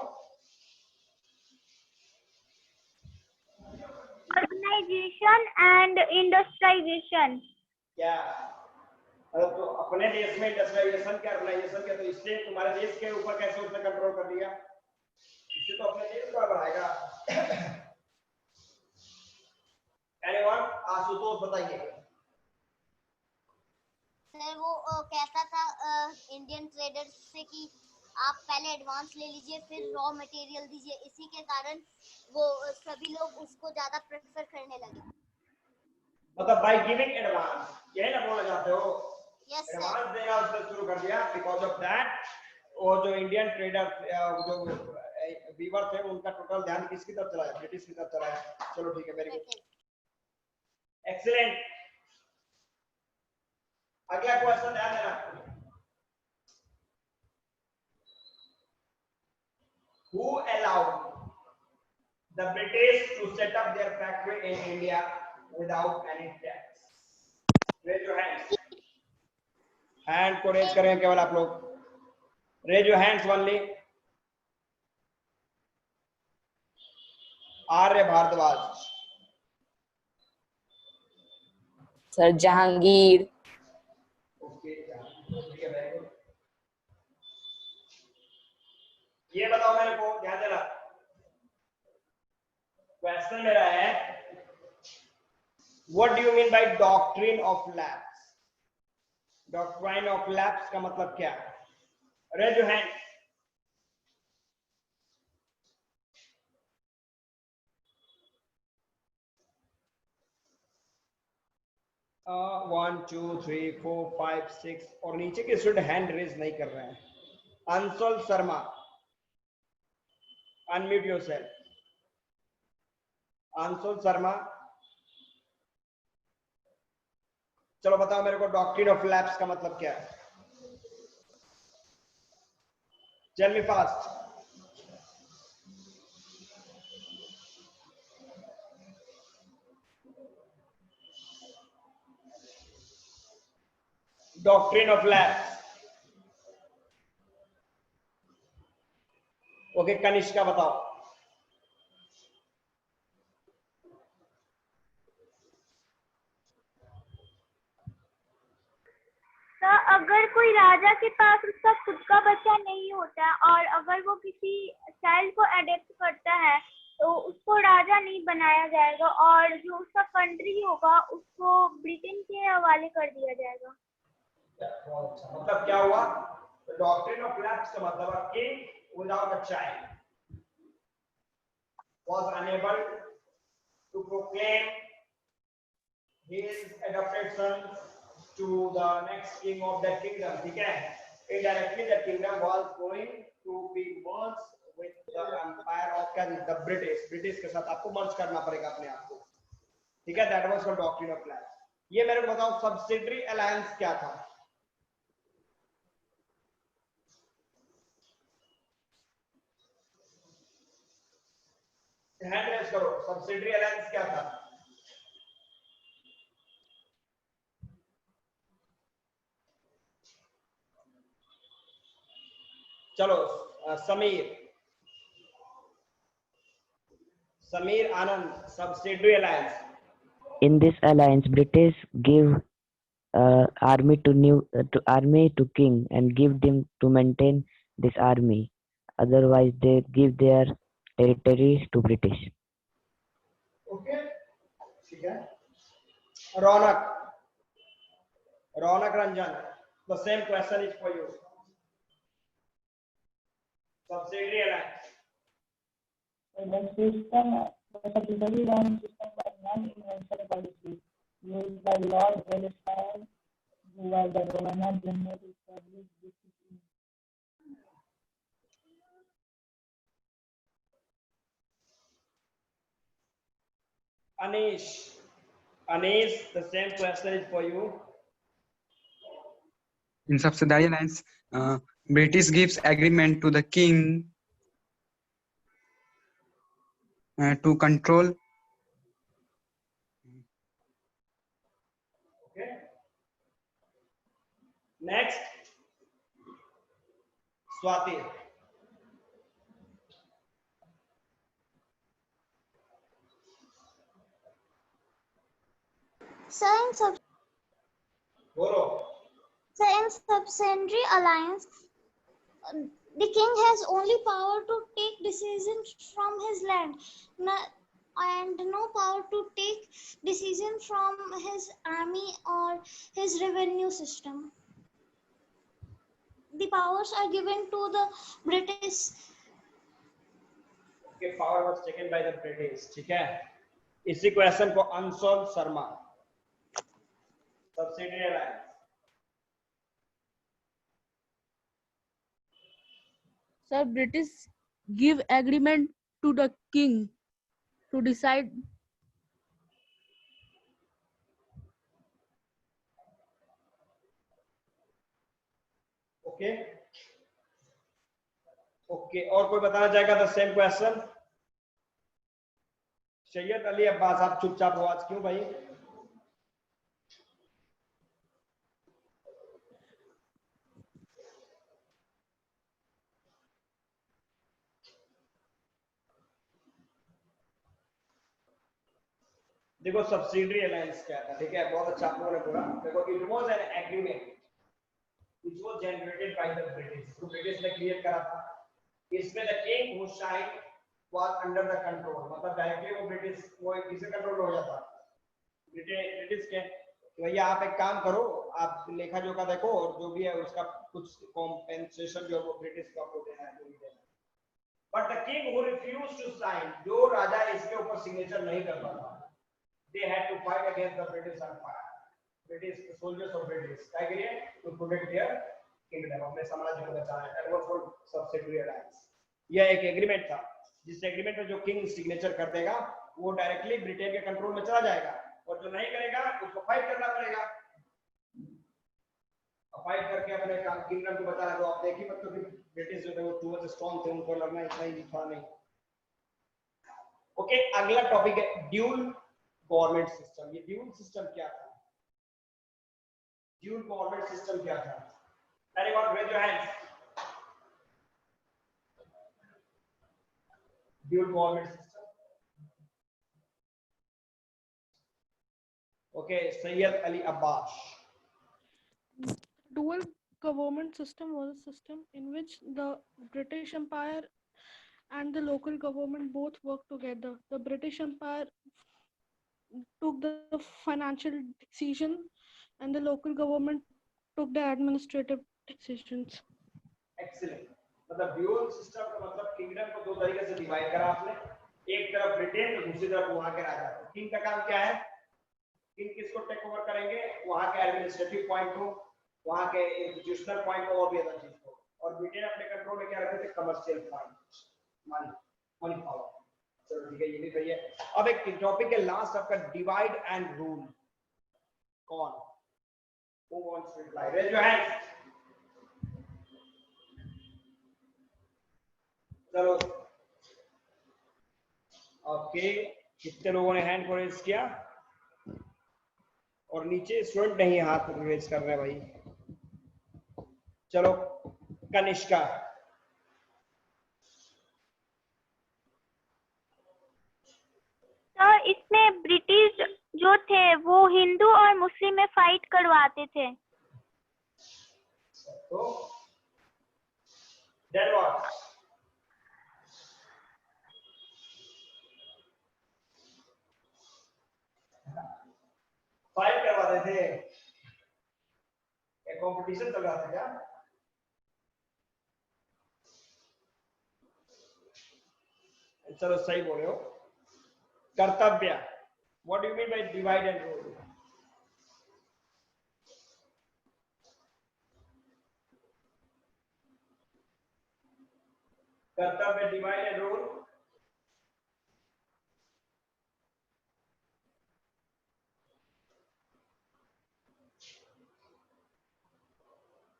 Urbanization and industrialization. क्या तो अपने देश में इंडस्ट्रियलाइजेशन क्या, अर्बनाइजेशन क्या, तो इससे तुम्हारे देश के ऊपर कैसे उसने कंट्रोल कर लिया? इससे तो अपने देश को बढ़ाएगा। एनीवन? आशुतोष बताइए। सर वो कहता था इंडियन ट्रेडर्स से कि आप पहले एडवांस ले लीजिए फिर रॉ मटेरियल दीजिए, इसी के कारण वो सभी लोग उसको ज्यादा प्रेफर करने लगे। मतलब बाय गिविंग एडवांस, यही ना बोलना चाहते हो? Yes sir. एडवांस देना उसने शुरू कर दिया, बिकॉज ऑफ दैट वो जो इंडियन ट्रेडर जो वीवर थे उनका टोटल ध्यान किसकी तरफ चला है? ब्रिटिश की तरफ चला है। चलो ठीक है, वेरी गुड, एक्सीलेंट। अगला क्वेश्चन ध्यान देना, who allowed the British to set up their factory in India without any tax? Raise your hands. Hand को रेज करें केवल आप लोग, raise your hands only. Arya Bharadwaj. Sir Jahangir. Okay, ठीक है, वेरी गुड। ये बताओ मेरे को, ध्यान देना, क्वेश्चन मेरा है what do you mean bye doctrine of lapse? Doctrine of lapse का मतलब क्या है? Raise your hand. One two three four five six और नीचे के स्टूडेंट हैंड रेज नहीं कर रहे हैं. Anshul Sharma, unmute yourself. अंशुल शर्मा, चलो बताओ मेरे को डॉक्ट्रिन ऑफ लैप्स का मतलब क्या है. Tell me fast. Doctrine of lapse. Okay, Kanishka बताओ. अगर कोई राजा के पास उसका खुद का बच्चा नहीं होता और अगर वो किसी चाइल्ड को अडेप्ट करता है तो उसको राजा नहीं बनाया जाएगा और जो उसका कंट्री होगा उसको ब्रिटेन के हवाले कर दिया जाएगा. मतलब क्या हुआ? डॉक्ट्रिन ऑफ लैप्स का मतलब king without a child was unable to proclaim his adopted son to the next king of that kingdom. ठीक है? Indirectly the kingdom was going to be merged with the empire of the British. British के साथ आपको merge करना पड़ेगा अपने आप को. ठीक है? That was called doctrine of lapse. ये मेरे को बताओ subsidiary alliance क्या था? हैंड रेज करो. सबसिडियरी अलायंस क्या था? चलो Sameer Anand, subsidiary alliance. In this alliance, British give army to king and give them to maintain this army. Otherwise, they give their territories to British. Okay, ठीक है. रौनक Ranjan, the same question is for you. Subsidiary alliance. The system, the subsidiary alliance system was non-invention policy used by Lord Wellesley, who was the Governor General to establish discipline. Anish, the same question is for you. In subsidiary alliance, British gives agreement to the king to control. Okay. Next, Swati. In subsidiary alliance, the king has only power to take decisions from his land, and no power to take decisions from his army or his revenue system. The powers are given to the British. Okay, power was taken by the British. ठीक है? इसी question को Anshul Sharma, subsidiary alliance. Sir, British give agreement to the king to decide. Okay, और कोई बताना चाहेगा the same question? Syed Ali Abbas, आप चुपचाप हो आज, क्यों भाई? देखो सब्सिडियरी अलायंस क्या था, ठीक है? बहुत अच्छा आप लोगों ने बोला. देखो it was an agreement which was generated by the British. तो ब्रिटिश ने क्रिएट करा था. इसमें the king who side was under the control, मतलब डायरेक्टली वो ब्रिटिश वो किसके कंट्रोल में हो जाता? ब्रिटिश के. तो भैया आप एक काम करो, आप लेखा जोखा देखो और जो भी है उसका कुछ कॉम्पेंसेशन जो है वो ब्रिटिश को आपको देना है, जो भी देना है। But the king who refused to sign, जो राजा इसके ऊपर सिग्नेचर नहीं कर पाता, they had to fight against the British Empire, British soldiers of British, क्या करिए, to protect their kingdom, अपने साम्राज्य को बचाना। That was called subsidiary alliance। यह एक एग्रीमेंट था, जिस एग्रीमेंट में जो किंग सिग्नेचर कर देगा वो डायरेक्टली ब्रिटेन के कंट्रोल में चला जाएगा, और जो नहीं करेगा उसको फाइट करना पड़ेगा। फाइट करके अपने किंगडम को बचाना। तो आप देखिए मतलब कि ब्रिटिश जो थे वो टू मच स्ट्रॉन्ग थे, उनको लड़ना इतना ही था नहीं। ओके, अगला टॉपिक है ड्यूल गवर्नमेंट सिस्टम। ये ड्यूल सिस्टम क्या था? ड्यूल गवर्नमेंट सिस्टम क्या था? Anyone raise your hands. Dual government system. Okay, Syed Ali Abbas. Dual government system was a system in which the British Empire and the local government both worked together. The British Empire took the financial decision and the local government took the administrative decisions. Excellent। मतलब dual system का मतलब kingdom को दो तरीके से divide करा आपने, एक तरफ ब्रिटेन तो दूसरी तरफ वहां के राजा। किंग का काम क्या है? किंग किसको टेक ओवर करेंगे? वहां के एडमिनिस्ट्रेटिव पॉइंट को, वहां के इंस्टीट्यूशनल पॉइंट को और भी अदर चीज को। और ब्रिटेन अपने कंट्रोल में क्या रखते थे? Commercial point, money power. चलो ठीक है, ये भी सही है। अब एक टॉपिक है लास्ट आपका, डिवाइड एंड रूल। कौन? Who wants to reply? Raise your hands. चलो ओके, कितने लोगों ने हैंड को रेज किया? और नीचे स्टूडेंट नहीं हाथ रेज कर रहे भाई। चलो कनिष्का। तो इसमें ब्रिटिश जो थे वो हिंदू और मुस्लिम में फाइट करवाते थे। तो then what? फाइट करवाते थे, एक कंपटीशन चल रहा था क्या? चलो सही बोल रहे हो। Kartavya, what do you mean by divide and rule? Kartavya, divide and rule.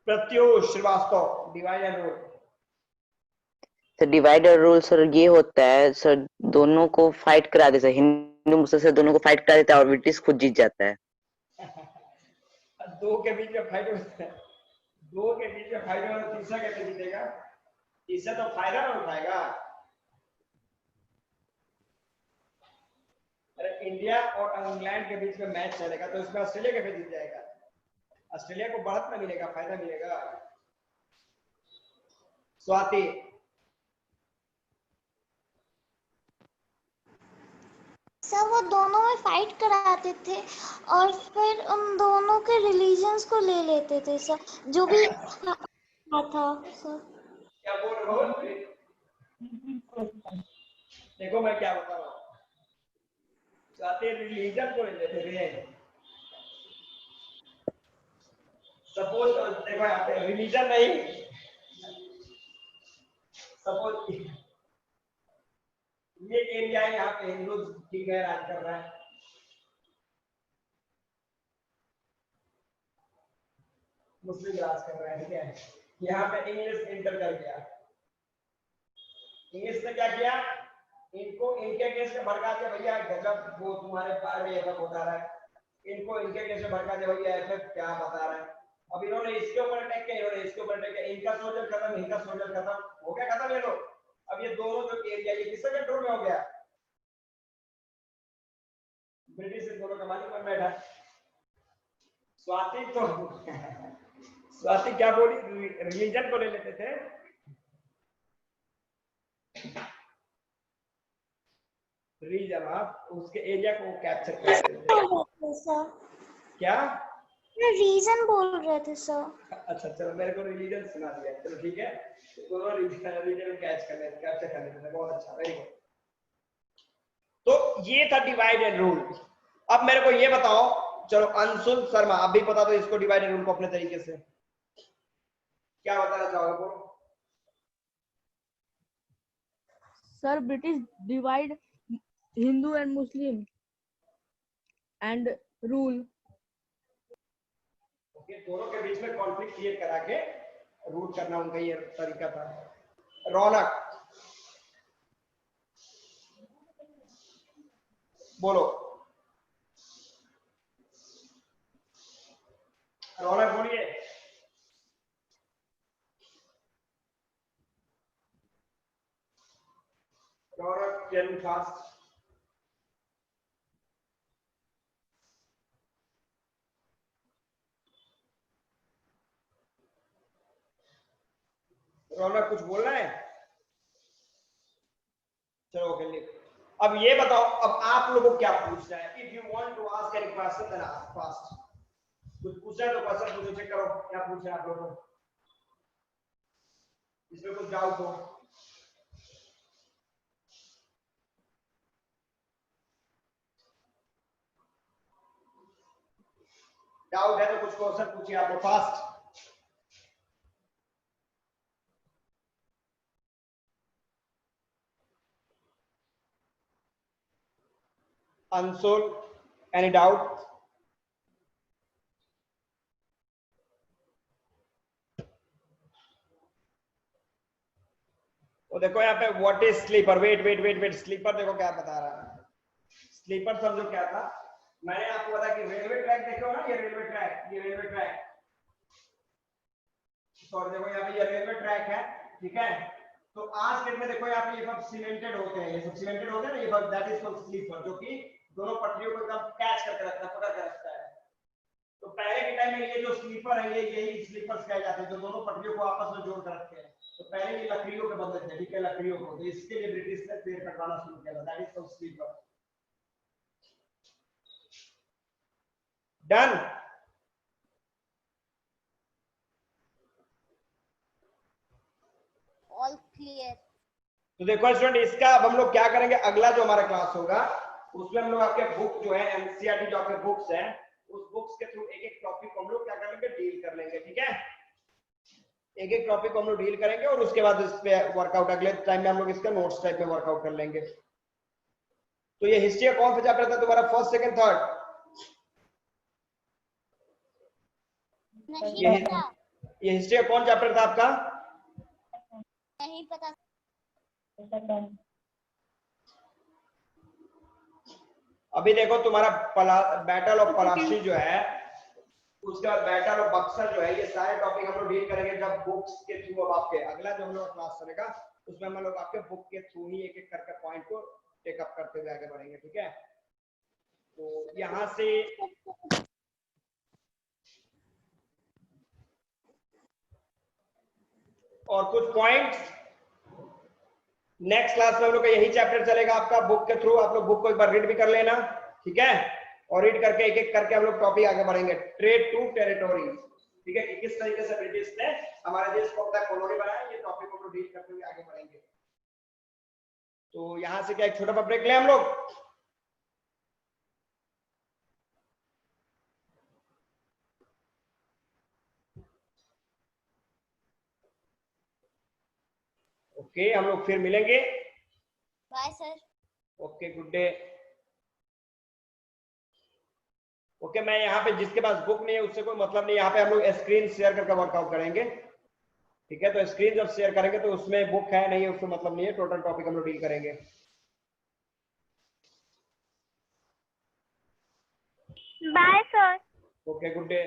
Pratyush Srivastava, divide and rule. Sir divider rule sir ये होता है सर, दोनों को फाइट करा देते, हिंदू मुस्लिम से दोनों को फाइट करा देता है और ब्रिटिश खुद जीत जाता है। दो के बीच में फाइट होता है, दो के बीच में फाइट होगा, तीसरा कैसे जीतेगा? तीसरा तो फायदा ना उठाएगा। अरे इंडिया और इंग्लैंड के बीच में मैच चलेगा तो इसमें ऑस्ट्रेलिया कैसे जीत जाएगा? ऑस्ट्रेलिया को बढ़त में मिलेगा, फायदा मिलेगा। स्वाति। सर वो दोनों में फाइट कराते थे और फिर उन दोनों के रिलीजन्स को ले लेते थे सर, जो भी था सर। क्या बोल रहे हो? देखो मैं क्या बता रहा हूँ, स्वाति रिलीजन को ले लेते थे। सपोज देखो यहाँ पे रिलीजन नहीं, सपोज ये एरिया है, यहाँ पे हिंदू ठीक है राज कर रहा है, मुस्लिम राज कर रहा है, ठीक है। यहाँ पे इंग्लिश इंटर कर गया, इंग्लिश ने क्या किया? इनको इनके केस में भड़का दिया, भैया गजब वो तुम्हारे पार में ऐसा होता रहा है, इनको इनके केस में भड़का दिया, भैया ऐसे क्या बता रहा है। अब इन्होंने इसके ऊपर अटैक किया, इन्होंने इसके ऊपर अटैक किया, इनका सोल्जर खत्म, इनका सोल्जर खत्म हो गया, खत्म ये लोग। अब ये दोनों जो एरिया ये किसके कंट्रोल में हो गया? ब्रिटिश इन दोनों का मालिक बन बैठा। स्वाति तो स्वाति क्या बोली? रिलीजन को ले लेते थे। रीजन आप उसके एरिया को कैप्चर करते थे। क्या? रीजन बोल रहे थे सर। अच्छा चलो, मेरे को रिलीजन सुना दिया, चलो ठीक है, दोनों रिलीजन कैप्चर कर लेते, बहुत अच्छा, वेरी गुड। तो ये था डिवाइड एंड रूल। अब मेरे को ये बताओ, चलो अंशुल शर्मा, आप भी बता दो इसको डिवाइड एंड रूल को अपने तरीके से, क्या बताना चाहोगे बोलो? Sir, British divide Hindu and Muslim and rule. Okay, दोनों के बीच में कॉन्फ्लिक्ट क्रिएट करा के रूल करना उनका ये तरीका था। रौनक बोलो, रौनक बोलिए। रौनक टेल मी फास्ट। रौनक कुछ बोलना है? चलो ओके, अब ये बताओ, अब आप लोगों को क्या पूछना है? If you want to ask any question then ask fast. कुछ पूछना है तो क्वेश्चन पूछो, चेक करो क्या पूछना है आप लोगों को, इसमें कुछ डाउट हो? डाउट है तो कुछ क्वेश्चन पूछिए आप लोग फास्ट। Anshul, any doubt? तो देखो यहाँ पे what is sleeper, wait wait wait wait, sleeper देखो क्या बता रहा है। स्लीपर समझो क्या था, मैंने आपको बताया कि रेलवे ट्रैक देखो ना, ये रेलवे ट्रैक, ये रेलवे ट्रैक, सॉरी देखो यहाँ पे ये रेलवे ट्रैक है, ठीक है। तो आज डेट में देखो यहाँ पे ये सब सीमेंटेड होते हैं, ये सब सीमेंटेड होते हैं ना, ये सब दैट इज कॉल्ड स्लीपर, जो कि दोनों पटरियों को एकदम कैच करके रखता है, पकड़ के रखता है। तो पहले के टाइम में ये जो स्लीपर है, ये यही स्लीपर्स कहे जाते हैं, जो दोनों पटरियों को आपस में जोड़ कर रखते हैं। तो पहले ये लकड़ियों के बनते थे, ठीक है, लकड़ियों को, तो इसके लिए ब्रिटिश ने पेड़ कटवाना शुरू किया था, that is called sleeper. Done. All clear. तो देखो स्टूडेंट, इसका अब हम लोग क्या करेंगे, अगला जो हमारा क्लास होगा उसमें हम लोग आपके बुक जो है एनसीईआरटी जो आपके बुक्स हैं, उस बुक्स के थ्रू एक एक टॉपिक को हम लोग क्या कर लेंगे, डील कर लेंगे, ठीक है। एक एक टॉपिक को हम लोग डील करेंगे और उसके बाद इस पे वर्कआउट अगले टाइम में हम लोग इसका नोट्स टाइप में वर्कआउट कर लेंगे। तो ये हिस्ट्री का कौन सा चैप्टर था तुम्हारा, फर्स्ट सेकंड थर्ड? नहीं पता, ये हिस्ट्री का कौन चैप्टर था आपका? नहीं पता। अभी देखो तुम्हारा बैटल ऑफ पलाशी जो है, उसके बाद बैटल ऑफ बक्सर जो है, ये सारे टॉपिक हम लोग डील करेंगे जब बुक्स के थ्रू। अब आपके अगला जो हम लोग क्लास चलेगा उसमें हम लोग आपके बुक के थ्रू ही एक एक करके पॉइंट को टेकअप करते हुए आगे बढ़ेंगे, ठीक है। तो यहाँ से और कुछ पॉइंट्स नेक्स्ट क्लास में हम लोग का यही चैप्टर चलेगा आपका बुक के थ्रू। आप लोग बुक को एक बार रीड भी कर लेना, ठीक है, और रीड करके एक एक करके हम लोग टॉपिक आगे बढ़ेंगे। ट्रेड टू टेरिटोरी, ठीक है, कि किस तरीके से ब्रिटिश ने हमारे देश को अपना कॉलोनी बनाया, ये टॉपिक हम लोग डील करते हुए आगे बढ़ेंगे। तो यहाँ से क्या एक छोटा सा ब्रेक लें हम लोग? ओके, हम लोग फिर मिलेंगे। Bye sir. Okay, good day. Okay, मैं यहाँ पे जिसके पास बुक नहीं है उससे कोई मतलब नहीं, यहाँ पे हम लोग स्क्रीन शेयर करके वर्कआउट करेंगे, ठीक है। तो स्क्रीन जब शेयर करेंगे तो उसमें बुक है नहीं है उससे मतलब नहीं है, टोटल टॉपिक हम लोग डील करेंगे। Bye sir. Okay, good day.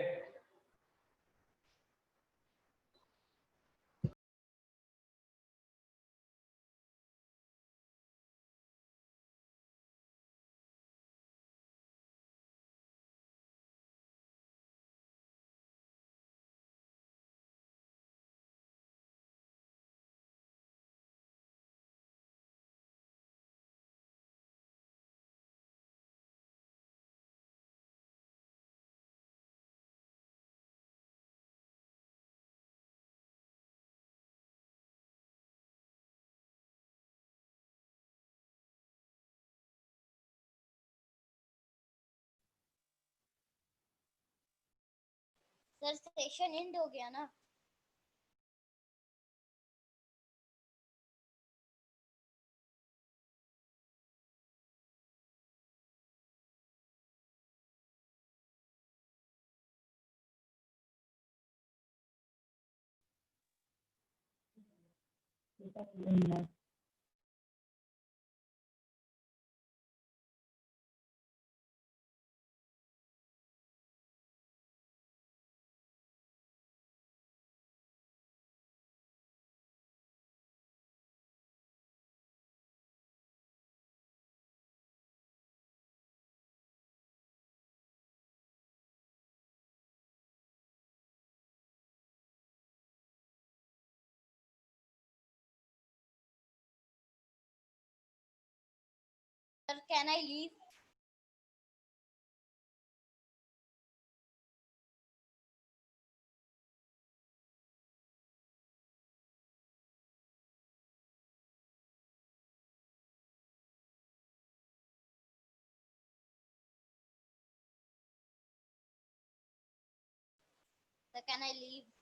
Sir session end हो गया ना? Sir, can I leave? Sir, can I leave?